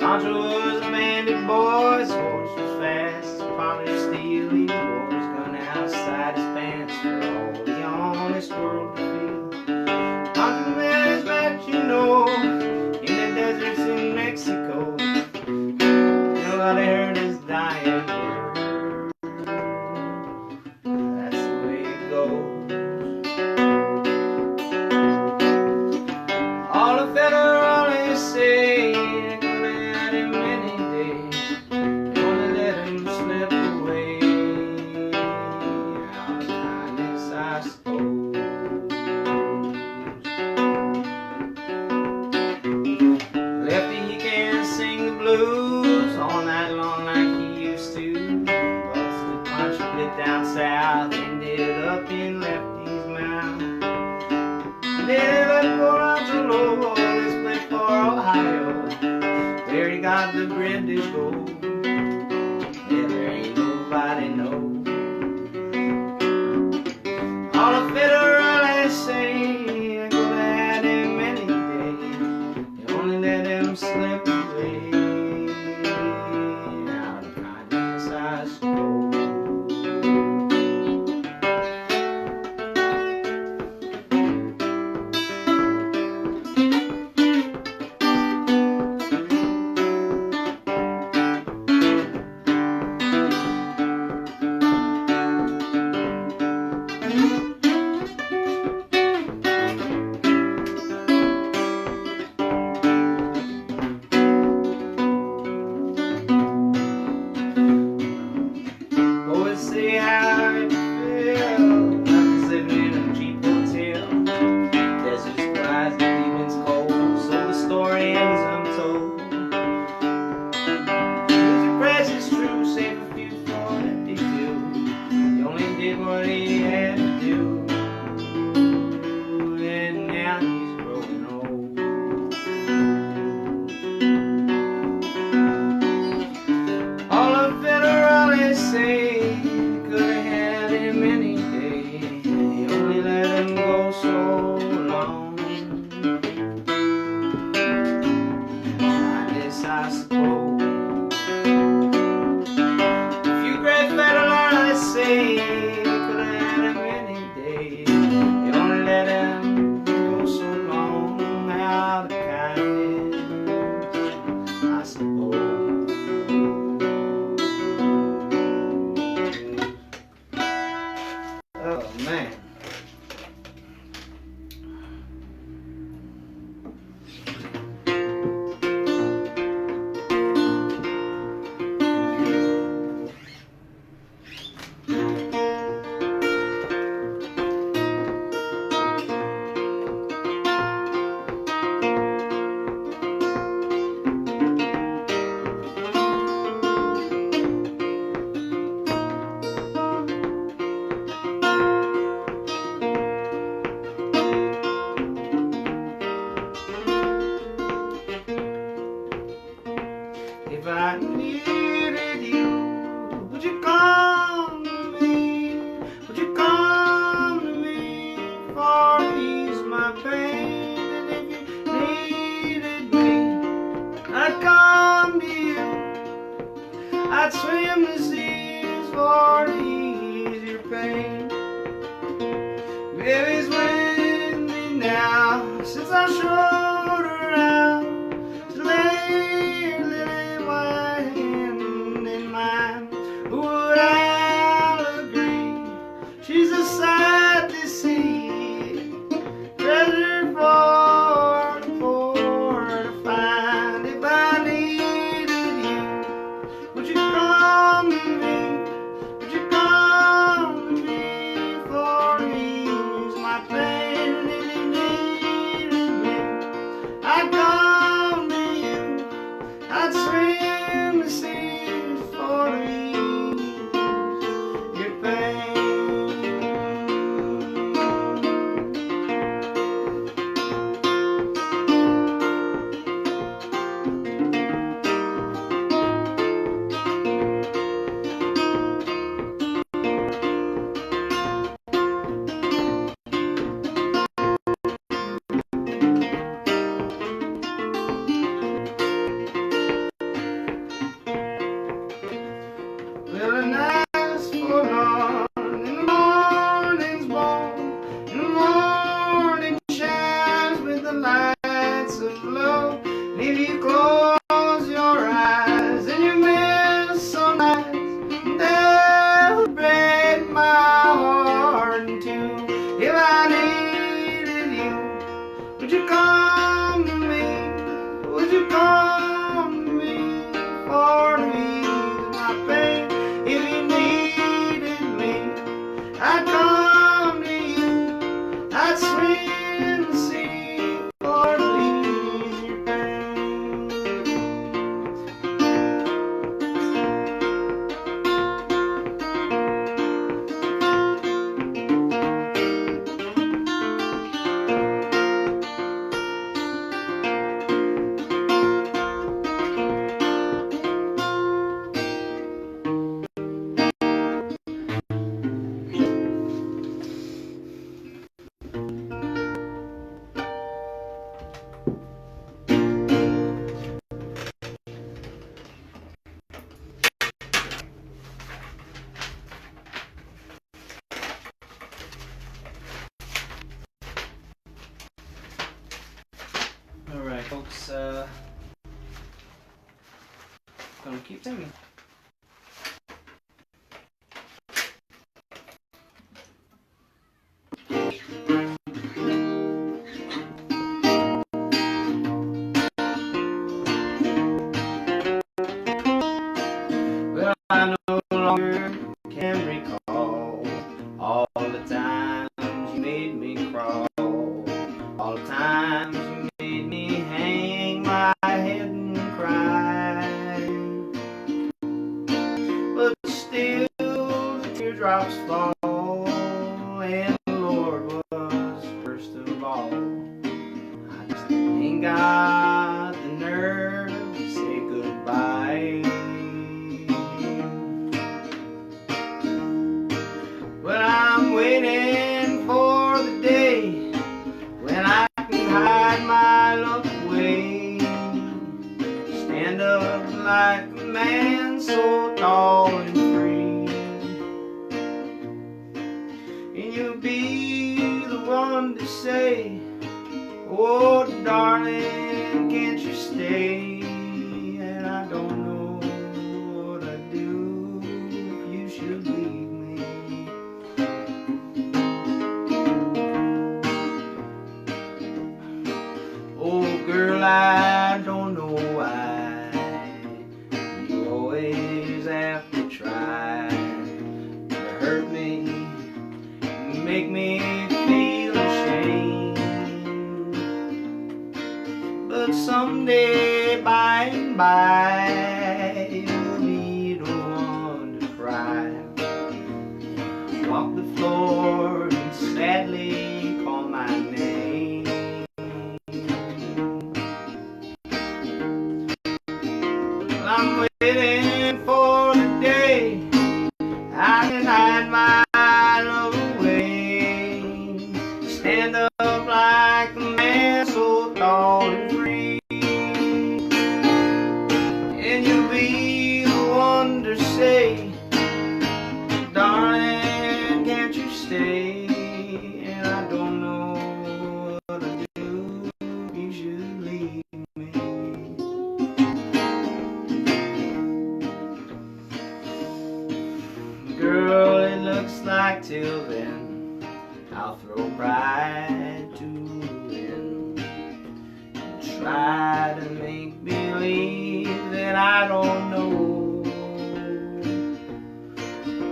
Pancho was a bandit boy, his horse was fast, polished steel, he wore his gun outside his pants for all the honest world to feel. Pancho the man is that you know, in the deserts in Mexico, nobody heard his dying word. That's the way it goes. All the federales say they're gonna have him any day. They wanna let him slip away. Out of kindness, I suppose. Lefty, he can't sing the blues all night long like he used to. Busted punch a bit down south, ended up in Lefty's mouth. Ended up for Angelo, always played for Ohio, where he got the bread to go. Yeah, there ain't nobody know. All the federales say they're gonna have him any day. They only let him slip away. Out of kindness, I suppose. Always say how it feel, like he's living in a cheap hotel. Desert's quiet, the evening's cold, so the story ends untold. Music price is true, save a few for that they do. He only did what he had to do, and now he's growing old. All the federales say could've had him any day. They only let him go so long. Kindness, I suppose. A few great federales say could've had him any day. They only let him go so long. Out of kindness, I suppose. Oh man. If I needed you, would you come to me? Would you come to me for to ease my pain? And if you needed me, I'd come to you. I'd swim the seas for to ease your pain. Baby's with me now since I showed her out to lay her lily white hand in mine. Would I agree? She's a sight to see, treasure for the poor to find. If I needed you, would you come to me? Would you come to me for to ease my pain? If you needed me, nights of love. And if you close your eyes and you miss some nights, they'll break my heart in two. If I needed you, would you come to me? Would you come to me for to ease my pain? If you needed me, I'd come to you. I'd swim the sea for to ease your pain. Alright, folks, gonna keep singing. Well, I no longer can recall all the times you made me crawl, all the times you made me hang my head and cry. But still the teardrops fall, and the Lord was first of all. I just ain't got the nerve to say goodbye. Well, I'm waiting for the day when I can hide my love away, stand up like a man so tall and free, and you'll be the one to say, oh darling, can't you stay? And I don't know what I'd do if you should leave me. Oh girl, I don't know why you always have to try to hurt me, make me feel ashamed. But someday, by and by, you'll be the one to cry, walk the floor and sadly call my name. Well, I'm waiting for the day I can hide my love away, stand up like a man so tall and free, and you'll be the one to say, darling, can't you stay? And I don't know what to do if you should leave me. Girl, it looks like till then I'll throw pride to the wind and try to make believe that I don't know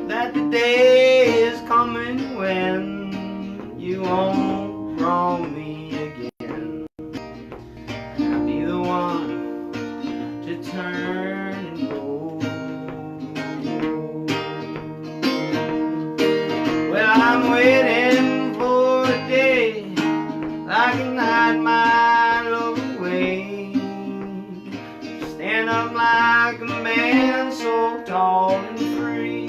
that the day is coming when you won't wrong me again. I'll be the one to turn and go. Well, I'm waiting for a day I can hide my love away, stand up like a man so tall and free,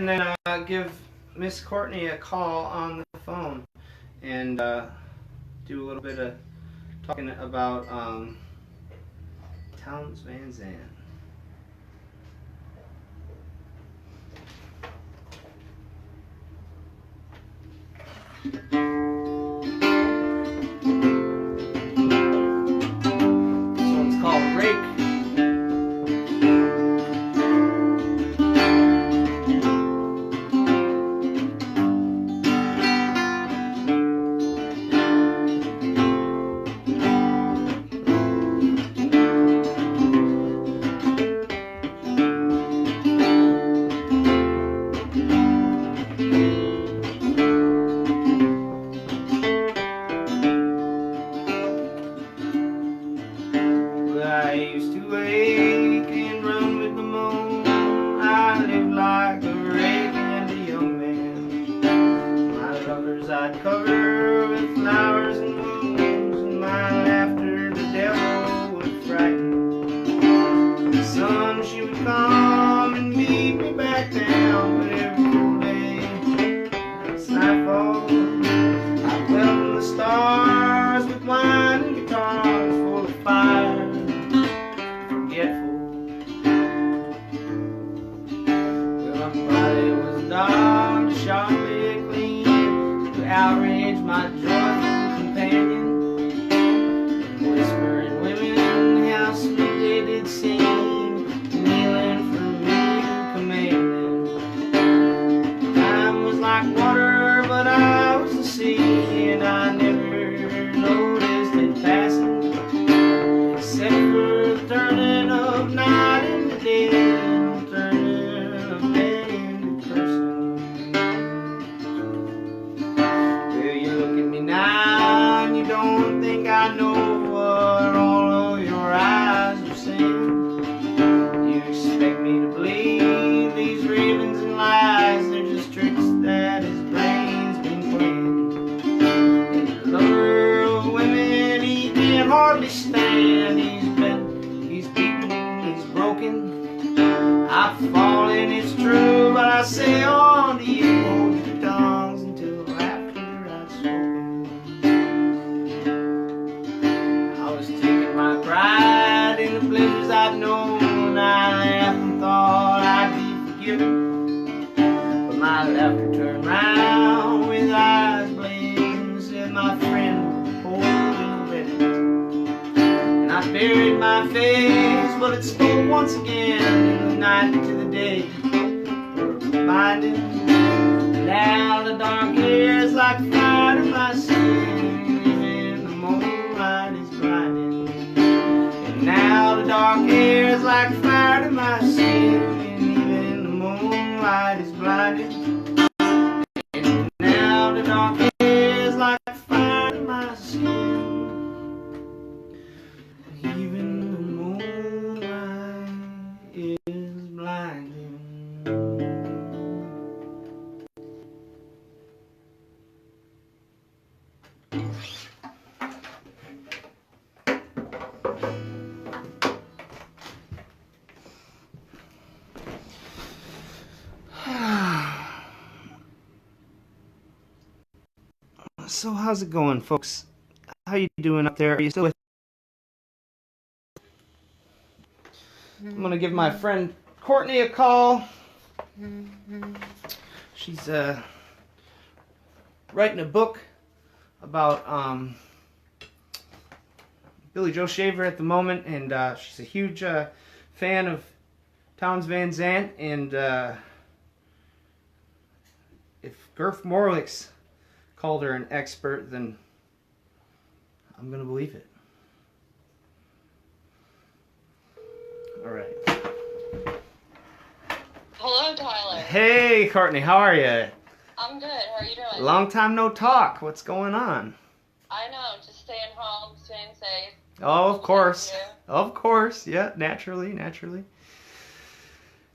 then give Miss Courtney a call on the phone and do a little bit of talking about Townes Van Zandt. This one's called Rake. I used to wake and run with the moon. I lived like a rake and a young man. My lovers I'd cover with flowers and moons, and my laughter the devil would frighten. The sun, she would come and beat me back down, but every cool day, it's nightfall, I welcome the stars with wine and guitars full of fire. Dog shot me clean to outrage my joyful companion, and whispering women how sweet they did seem, kneeling for me to command them. Time was like water, but I was the sea, and I never noticed it passing, except for the turning of night into day. I know what all of your eyes are saying. You expect me to believe these ravings and lies, they're just tricks that his brain's been playing. He's a lover of women, he can hardly stand. He's bent, he's beaten, he's broken. I've fallen, it's true, but I say on to you, hold your tongues until after I've spoken. My pride in the pleasures I'd known, I haven't thought I'd be forgiven. But my laughter turned round with eyes blazing, said my friend, poor little Reddit. And I buried my face, but it spoke once again in the night to the day. Were blinded, and now the dark years like fire to my sin, and the moonlight is blinding. Now the dark hair is like fire to my skin, and even the moonlight is blinding. And now the dark hair is like fire to my skin, and even the moonlight is blinding. So how's it going, folks? How you doing up there? Are you still with? I'm gonna give my friend Courtney a call. She's writing a book about Billy Joe Shaver at the moment, and she's a huge fan of Townes Van Zandt, and if Gurf Morlix called her an expert, then I'm gonna believe it. All right. Hello, Tyler. Hey, Courtney, how are you? I'm good. How are you doing? Long time no talk. What's going on? I know. Just staying home, staying safe. Oh, of course. Of course. Yeah, naturally.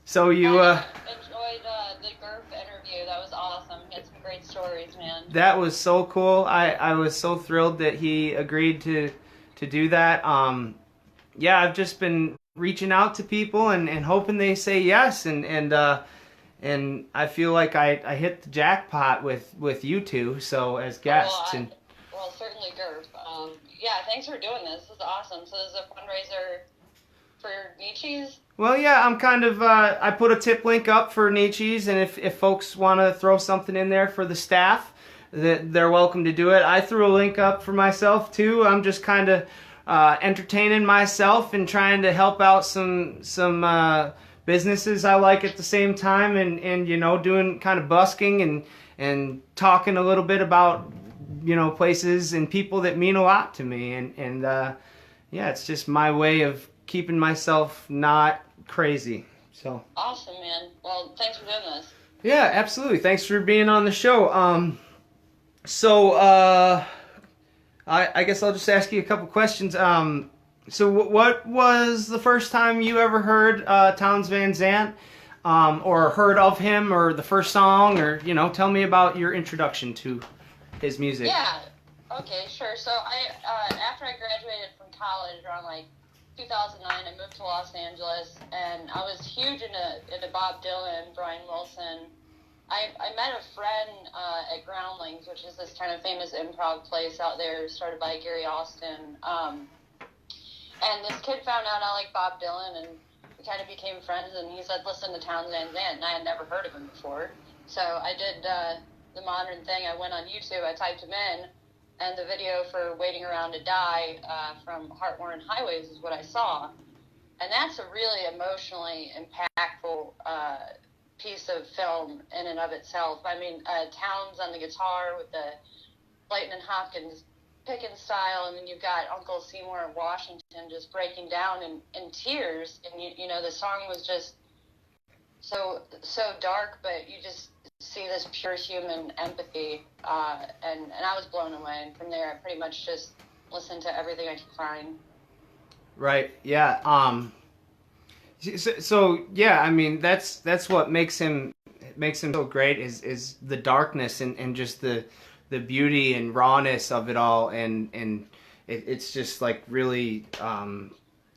So you enjoyed the Gurf interview. That was awesome. He had some great stories, man. That was so cool. I was so thrilled that he agreed to do that. Yeah, I've just been reaching out to people and hoping they say yes, and and I feel like I hit the jackpot with you two, so as guests. Well, certainly Gurf. Yeah, thanks for doing this. This is awesome. So this is a fundraiser for Nietzsche's? Well, yeah, I'm kind of, I put a tip link up for Nietzsche's, and if folks want to throw something in there for the staff, they're welcome to do it. I threw a link up for myself, too. I'm just kind of entertaining myself and trying to help out some businesses I like at the same time, and you know, doing kind of busking and talking a little bit about, you know, places and people that mean a lot to me, and yeah, it's just my way of keeping myself not crazy. So awesome, man. Well, thanks for doing this. Yeah, absolutely. Thanks for being on the show. I guess I'll just ask you a couple questions. So what was the first time you ever heard Townes Van Zandt, or heard of him, or the first song, or, you know, tell me about your introduction to his music. Yeah. Okay, sure. So after I graduated from college around like 2009, I moved to Los Angeles, and I was huge into Bob Dylan, Brian Wilson. I met a friend at Groundlings, which is this kind of famous improv place out there started by Gary Austin. And this kid found out I liked Bob Dylan, and we kind of became friends, and he said, listen to Townes Van Zandt, and I had never heard of him before. So I did the modern thing. I went on YouTube, I typed him in, and the video for Waiting Around to Die from Heart-Worn Highways is what I saw. And that's a really emotionally impactful piece of film in and of itself. I mean, Townes on the guitar with the Clayton and Hopkins picking style, and then you've got Uncle Seymour of Washington just breaking down in tears. And, you know, the song was just so dark, but you just see this pure human empathy, and I was blown away. And from there, I pretty much just listened to everything I could find. Right. Yeah. So yeah, I mean, that's what makes him so great is the darkness and just the beauty and rawness of it all, and it's just like really, I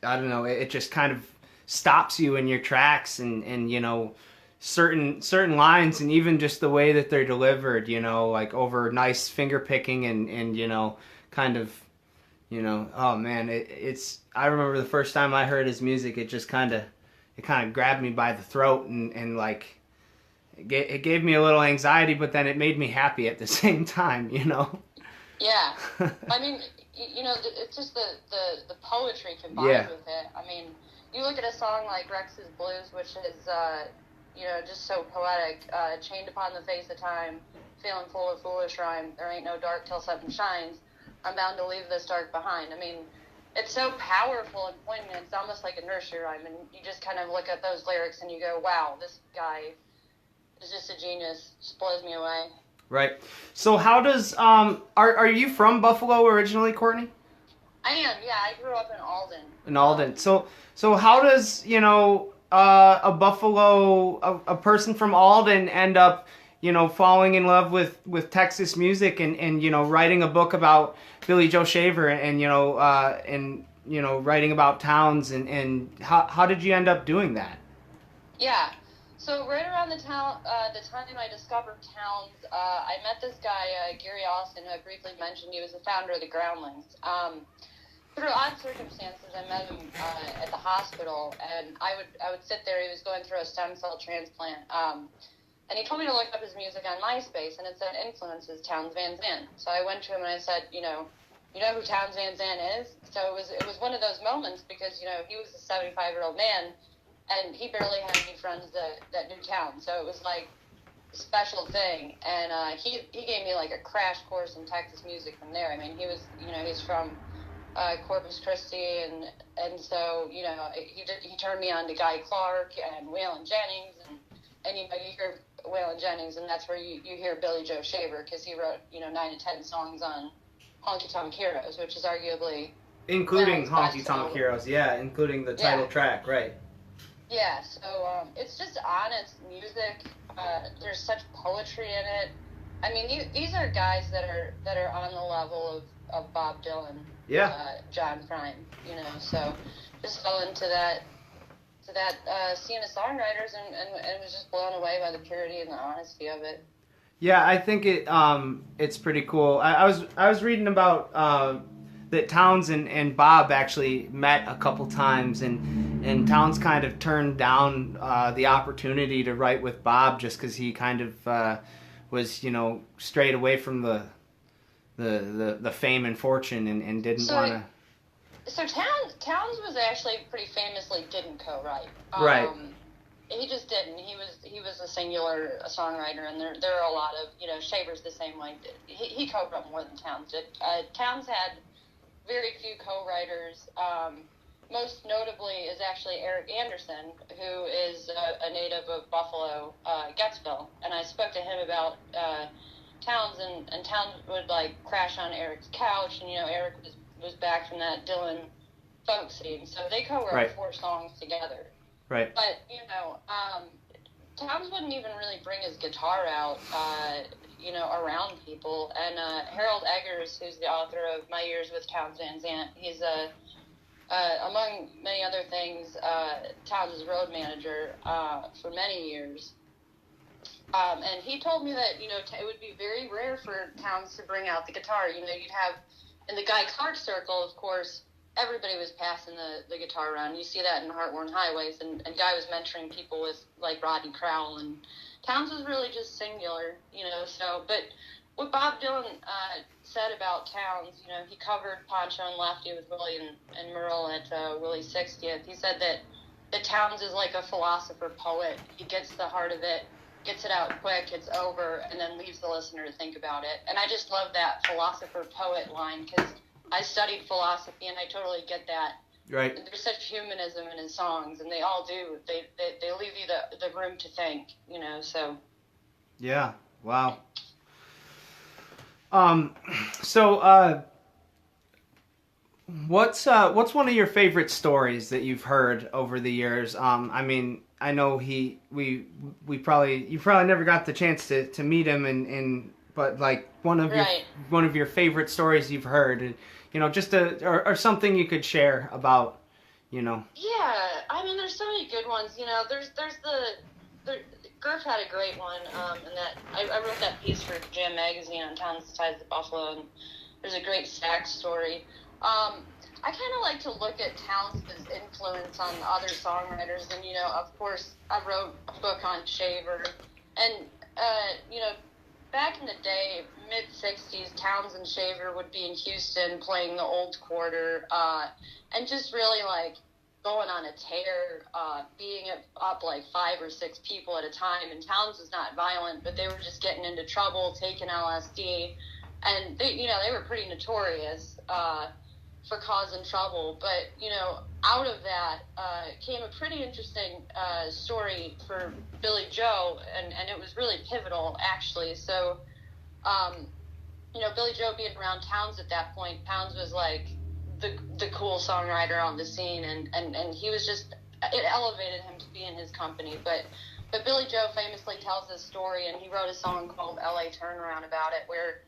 don't know, it just kind of stops you in your tracks, and you know, certain lines, and even just the way that they're delivered, you know, like over nice finger picking, and you know, kind of, you know, oh man, it's I remember the first time I heard his music, it kind of grabbed me by the throat, and like it gave me a little anxiety, but then it made me happy at the same time, you know. Yeah. I mean, you know, it's just the poetry combined with it. I mean, you look at a song like Rex's Blues, which is, you know, just so poetic. Chained upon the face of time, feeling full of foolish rhyme. There ain't no dark till something shines. I'm bound to leave this dark behind. I mean, it's so powerful and poignant. It's almost like a nursery rhyme, and you just kind of look at those lyrics and you go, wow, this guy is just a genius. Just blows me away. Right. So how does, are you from Buffalo originally, Courtney? I am, yeah. I grew up in Alden. In Alden. So how does, you know, a Buffalo, a person from Alden end up, you know, falling in love with Texas music and you know, writing a book about Billy Joe Shaver and you know, writing about Townes, and how did you end up doing that? Yeah. So right around the time I discovered Townes, I met this guy, Gary Austin, who I briefly mentioned. He was the founder of the Groundlings. Through odd circumstances, I met him at the hospital, and I would sit there. He was going through a stem cell transplant, and he told me to look up his music on MySpace, and it said influences Townes Van Zandt. So I went to him and I said, you know who Townes Van Zandt is? So it was one of those moments, because, you know, he was a 75-year-old man, and he barely had any friends that knew Townes. So it was like a special thing, and he gave me like a crash course in Texas music from there. I mean, he's from Corpus Christi, and so, you know, he turned me on to Guy Clark and Waylon Jennings, and you know, you hear Waylon Jennings, and that's where you hear Billy Joe Shaver, because he wrote, you know, 9 to 10 songs on Honky Tonk Heroes, which is arguably including Honky Tonk Heroes, yeah, including the title track, right? Yeah, so it's just honest music. There's such poetry in it. I mean, these are guys that are on the level of Bob Dylan, John Prine, you know. So just fell into that to that scene of songwriters and was just blown away by the purity and the honesty of it. Yeah, I think it's pretty cool. I was reading about that Townes and Bob actually met a couple times, and Townes kind of turned down the opportunity to write with Bob just because he kind of was, strayed away from the fame and fortune and didn't want to. So Townes was actually pretty famously didn't co-write. Right. He just didn't. He was a singular songwriter, and there are a lot of Shaver's the same way. He co-wrote more than Townes did. Townes had very few co-writers. Most notably is actually Eric Anderson, who is a native of Buffalo, Gettsville, and I spoke to him about Townes, and Townes would crash on Eric's couch, and Eric was back from that Dylan folk scene, so they co-wrote 4 songs together. Right. But Townes wouldn't even really bring his guitar out, around people. And Harold Eggers, who's the author of My Years with Townes Van Zandt, he's among many other things, Townes' road manager for many years. And he told me that it would be very rare for Townes to bring out the guitar. You'd have in the Guy Clark circle, of course. Everybody was passing the guitar around. You see that in Heartworn Highways, and Guy was mentoring people with Rodney Crowell, and Townes was really just singular, So, but what Bob Dylan said about Townes, he covered Poncho and Lefty with Willie and Merle at Willie's 60th. He said that Townes is like a philosopher poet. He gets the heart of it, gets it out quick, it's over, and then leaves the listener to think about it. And I just love that philosopher poet line because I studied philosophy, and I totally get that. Right. There's such humanism in his songs, and they all do. They leave you the room to think, so. Yeah. Wow. So, what's one of your favorite stories that you've heard over the years? I mean, I know you probably never got the chance to meet him, but one of your favorite stories you've heard, just or something you could share about, Yeah, I mean, there's so many good ones. There's the Gurf had a great one, and that I wrote that piece for Jam Magazine on Townes' Ties to Buffalo, and there's a great sax story. I kind of like to look at Townes' influence on other songwriters, and of course, I wrote a book on Shaver, and back in the day, mid-'60s, Townes and Shaver would be in Houston playing the Old Quarter, and just really going on a tear, being up 5 or 6 people at a time. And Townes was not violent, but they were just getting into trouble, taking LSD, and they were pretty notorious for causing trouble. But out of that came a pretty interesting story for Billy Joe, and it was really pivotal actually. So Billy Joe being around Townes at that point, Townes was the cool songwriter on the scene, and he was just, it elevated him to be in his company. But Billy Joe famously tells this story, and he wrote a song called LA Turnaround about it, where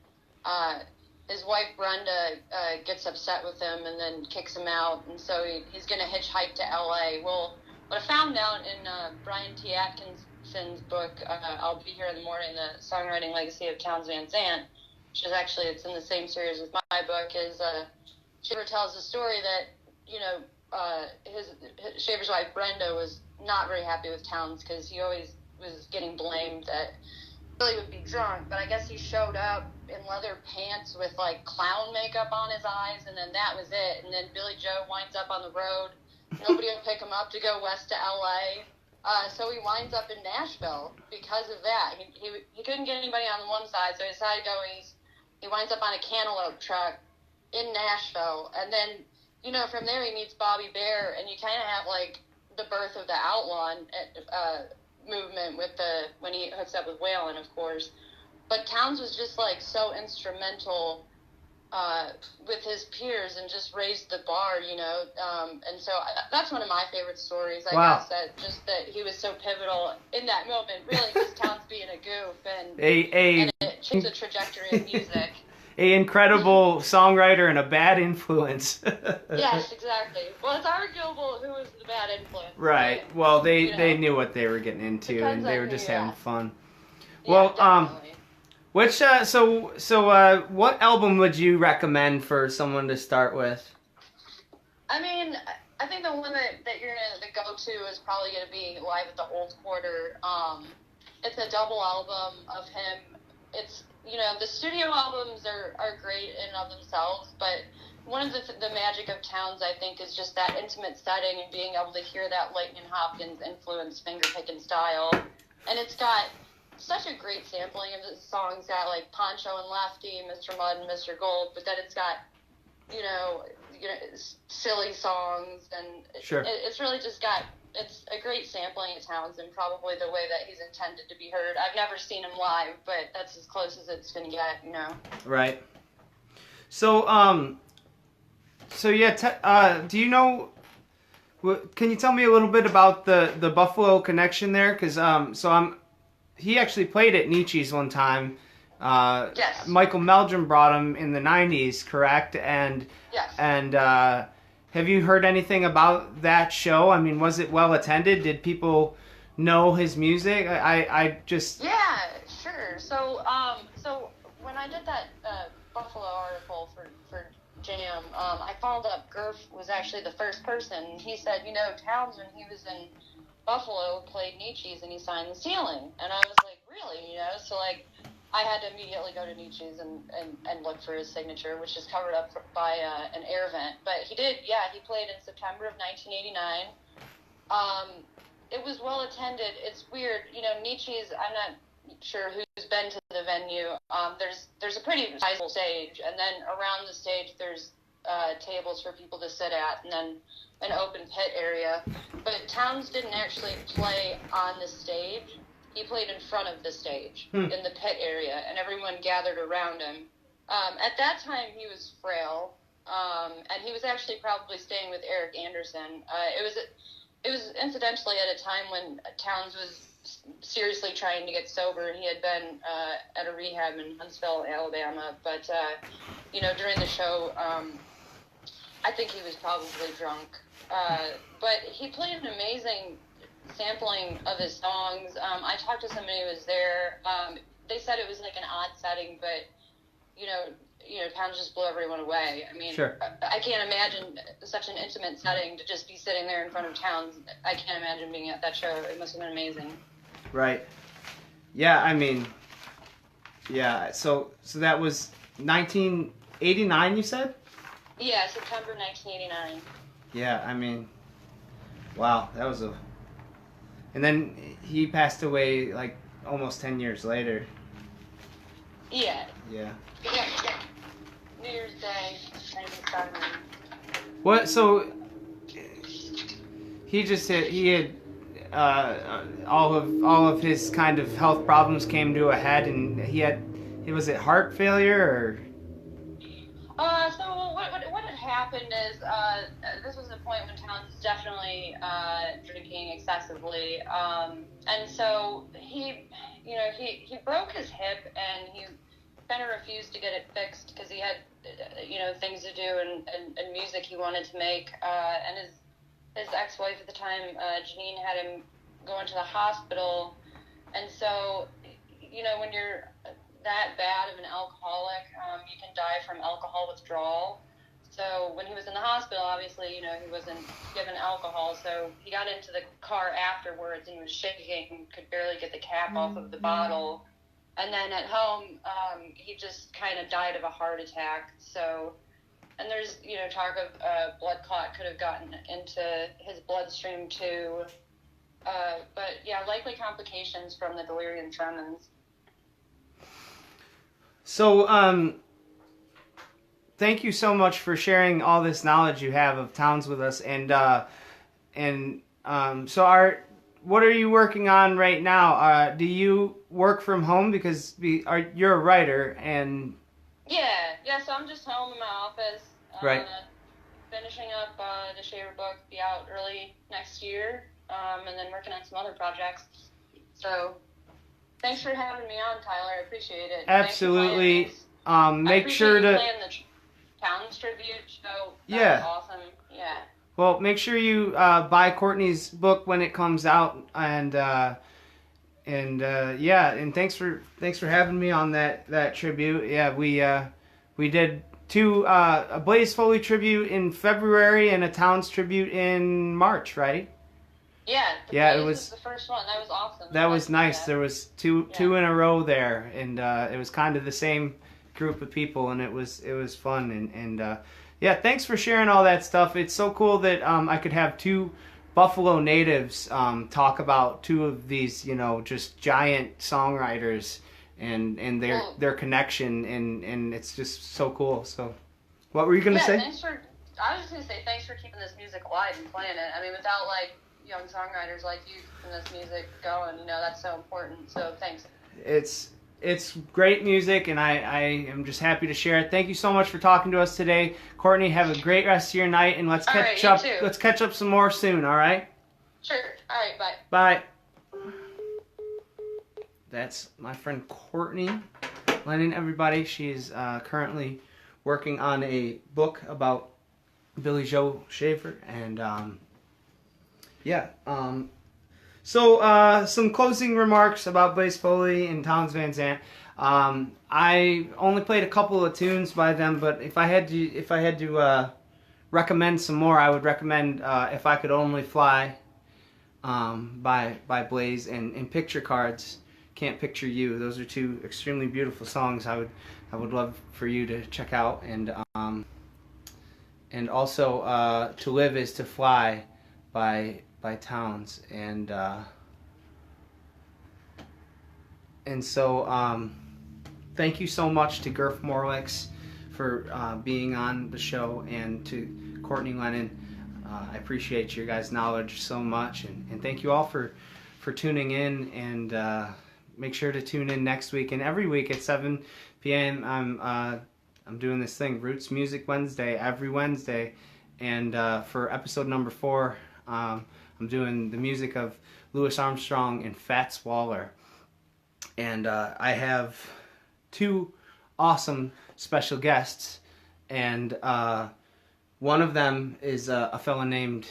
his wife Brenda gets upset with him and then kicks him out, and so he's going to hitchhike to LA. Well, what I found out in Brian T. Atkinson's book, I'll Be Here in the Morning, The Songwriting Legacy of Townes Van Zandt, which is actually, it's in the same series with my book, is Shaver tells the story that, Shaver's wife Brenda was not very happy with Townes because he always was getting blamed that Billy would be drunk, but I guess he showed up in leather pants with clown makeup on his eyes, and then that was it. And then Billy Joe winds up on the road. Nobody will pick him up to go west to LA. So he winds up in Nashville because of that. He couldn't get anybody on one side, so he decided to go east. He winds up on a cantaloupe truck in Nashville, and then from there he meets Bobby Bear, and you kind of have the birth of the outlaw movement with when he hooks up with Waylon, of course. But Townes was just so instrumental with his peers and just raised the bar, and so that's one of my favorite stories, I guess, that he was so pivotal in that moment, really, just Townes being a goof, and it changed the trajectory of music. a incredible songwriter and a bad influence. Yes, exactly. Well, it's arguable who was the bad influence. Right. But, Well, they knew what they were getting into, Depends and they on were who just you having ask. fun. Yeah, Well, definitely. what album would you recommend for someone to start with? I mean, I think the one that you're gonna go to is probably gonna be Live at the Old Quarter. It's a double album of him. It's, the studio albums are great in and of themselves, but one of the magic of Towns, I think, is just that intimate setting and being able to hear that Lightning Hopkins influenced finger picking style. And it's got such a great sampling of the songs. Got like Poncho and Lefty, Mr. Mud and Mr. Gold, but then it's got silly songs, and Sure. it's really just got, it's a great sampling of Townsend, probably the way that he's intended to be heard. I've never seen him live, but that's as close as it's gonna get, Right. So, do you know? Can you tell me a little bit about the Buffalo connection there? Because he actually played at Nietzsche's one time. Yes. Michael Meldrum brought him in the '90s, correct? And Yes. And have you heard anything about that show? I mean, was it well attended? Did people know his music? I just Yeah, sure. So when I did that Buffalo article for Jam, I followed up. Gurf was actually the first person. He said, Towns, when he was in Buffalo, played Nietzsche's and he signed the ceiling. And I was like, really? So like, I had to immediately go to Nietzsche's and look for his signature, which is covered up by an air vent. But he did, he played in September of 1989. It was well attended. It's weird, Nietzsche's, I'm not sure who's been to the venue. There's a pretty sizable stage, and then around the stage there's tables for people to sit at, and then an open pit area. But Towns didn't actually play on the stage. He played in front of the stage in the pit area, and everyone gathered around him. At that time, he was frail, and he was actually probably staying with Eric Anderson. It was incidentally at a time when Towns was seriously trying to get sober. He had been at a rehab in Huntsville, Alabama, but during the show, I think he was probably drunk. But he played an amazing sampling of his songs. I talked to somebody who was there. They said it was like an odd setting, but Towns just blew everyone away. I mean, Sure. I can't imagine such an intimate setting to just be sitting there in front of Towns. I can't imagine being at that show. It must have been amazing. Right. Yeah, I mean, yeah. So that was 1989, you said? Yeah, September 1989. Yeah, I mean, wow, that was a. And then he passed away like almost 10 years later. Yeah. Yeah. Yeah. New Year's Day, 97. What? So he had all of his kind of health problems came to a head, and was it heart failure or? So what had happened is this was a point when Towns was definitely drinking excessively, and so he broke his hip, and he kind of refused to get it fixed because he had things to do and music he wanted to make, and his ex-wife at the time, Janine, had him go into the hospital, and so when you're that bad of an alcoholic, you can die from alcohol withdrawal. So when he was in the hospital, obviously, he wasn't given alcohol, so he got into the car afterwards and was shaking, could barely get the cap off of the bottle. And then at home, he just kind of died of a heart attack. So, and there's, talk of blood clot could have gotten into his bloodstream too. But yeah, likely complications from the delirium tremens. So, thank you so much for sharing all this knowledge you have of Towns with us. What are you working on right now? Do you work from home because you're a writer and? Yeah. So I'm just home in my office. Right. Finishing up the Shaver book, be out early next year, and then working on some other projects. So. Thanks for having me on, Tyler. I appreciate it. Absolutely. make sure you to playing the Towns tribute show. Yeah. That's awesome. Yeah. Well, make sure you buy Courtney's book when it comes out, and yeah, and thanks for having me on that tribute. Yeah, we did two a Blaze Foley tribute in February and a Towns tribute in March, right? Yeah. Yeah, Blaze it was the first one. That was awesome. that was nice. Yeah. There was two in a row there, and it was kind of the same group of people, and it was fun, and yeah, thanks for sharing all that stuff. It's so cool that I could have two Buffalo natives talk about two of these, just giant songwriters and their connection, and it's just so cool. So, what were you gonna say? I was just gonna say thanks for keeping this music alive and playing it. I mean, without like young songwriters like you keeping this music going, that's so important. So thanks. It's great music, and I am just happy to share it. Thank you so much for talking to us today, Courtney. Have a great rest of your night, and let's catch up. Let's catch up some more soon. All right. Sure. All right. Bye. Bye. That's my friend Courtney Lennon. Everybody, she's currently working on a book about Billy Joe Shaver, and So, some closing remarks about Blaze Foley and Townes Van Zandt. I only played a couple of tunes by them, but if I had to recommend some more, I would recommend "If I Could Only Fly" by Blaze, and "Picture Cards." Can't Picture You. Those are two extremely beautiful songs. I would love for you to check out, and also "To Live Is to Fly" by Townes, and so thank you so much to Gurf Morlix for being on the show, and to Courtney Lennon. I appreciate your guys' knowledge so much, and thank you all for tuning in, and make sure to tune in next week and every week at 7 p.m. I'm doing this thing, Roots Music Wednesday, every Wednesday, and for episode number 4, I'm doing the music of Louis Armstrong and Fats Waller. And I have 2 awesome special guests. And one of them is a fella named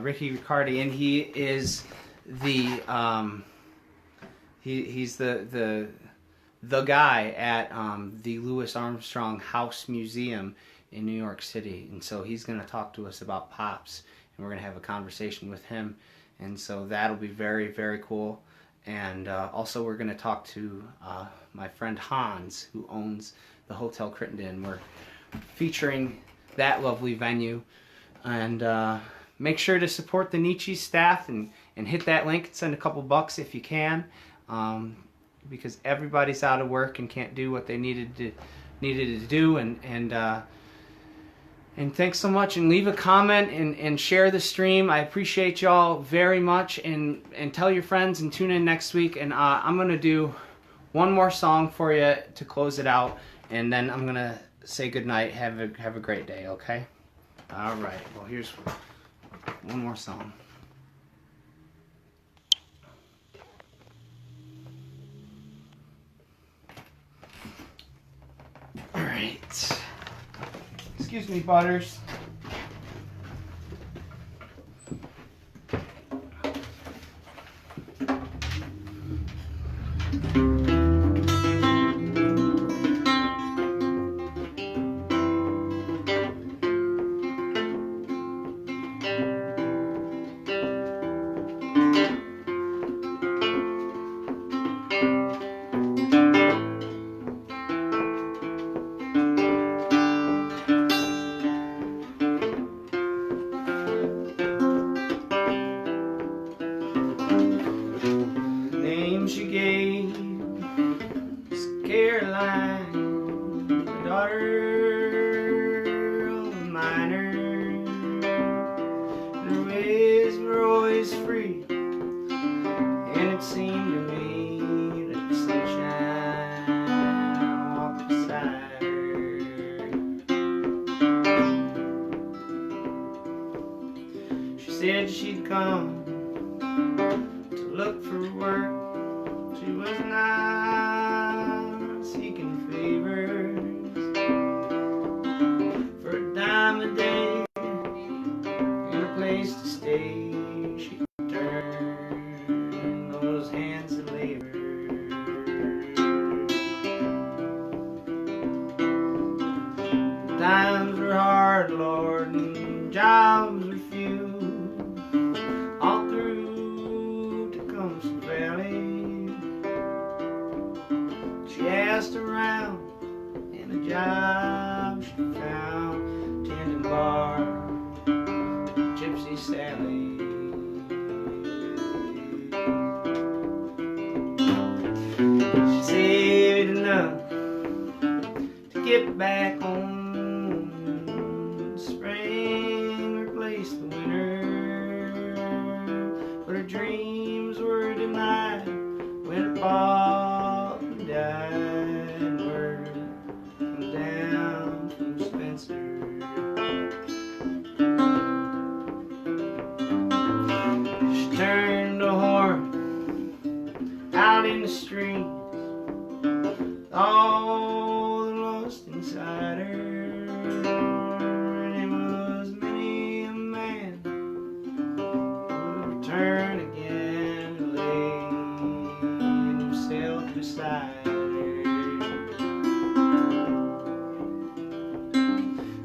Ricky Riccardi, and he is he's the guy at the Louis Armstrong House Museum in New York City. And so he's going to talk to us about Pops, and we're going to have a conversation with him, and so that'll be very, very cool. And also we're going to talk to my friend Hans, who owns the Hotel Crittenden. We're featuring that lovely venue, and make sure to support the Nietzsche staff, and hit that link and send a couple bucks if you can, because everybody's out of work and can't do what they needed to do, and thanks so much, and leave a comment and share the stream. I appreciate y'all very much, and tell your friends, and tune in next week. And I'm going to do one more song for you to close it out, and then I'm going to say goodnight. Have a great day, okay? All right. Well, here's one more song. All right. Excuse me, Butters. Said she'd come to look for work. She was not seeking favor. jobs were few, all through Tecumseh Valley. She asked around, and the job she found, tending bar, Gypsy Sally. She saved enough to get back home. Spring replaced the winter, but her dreams were denied when her father died. And word comes down from Spencer. She turned a horn out in the street, all the lust inside her. And it was many a man who would return again to lay himself beside her.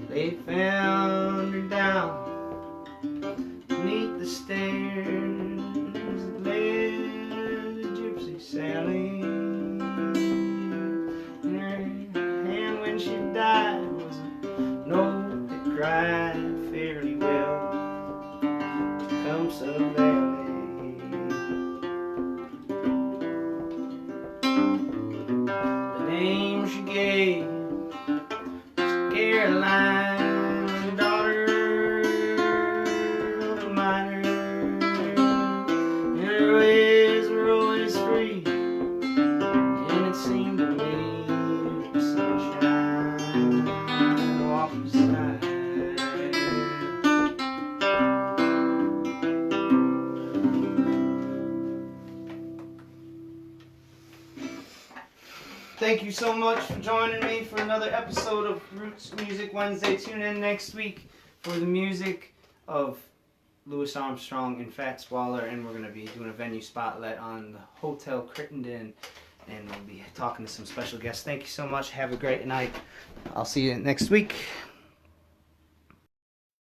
They found her down beneath the stairs that led to Gypsy Sally. In her hand when she died was a note that cried fairly well, Tecumseh Valley. The name she gave was Caroline, daughter of a miner. And her ways were always free, and it seemed to me the sunshine walked beside. Thank you so much for joining me for another episode of Roots Music Wednesday. Tune in next week for the music of Louis Armstrong and Fats Waller, and we're going to be doing a venue spotlight on the Hotel Crittenden, and we'll be talking to some special guests. Thank you so much. Have a great night. I'll see you next week.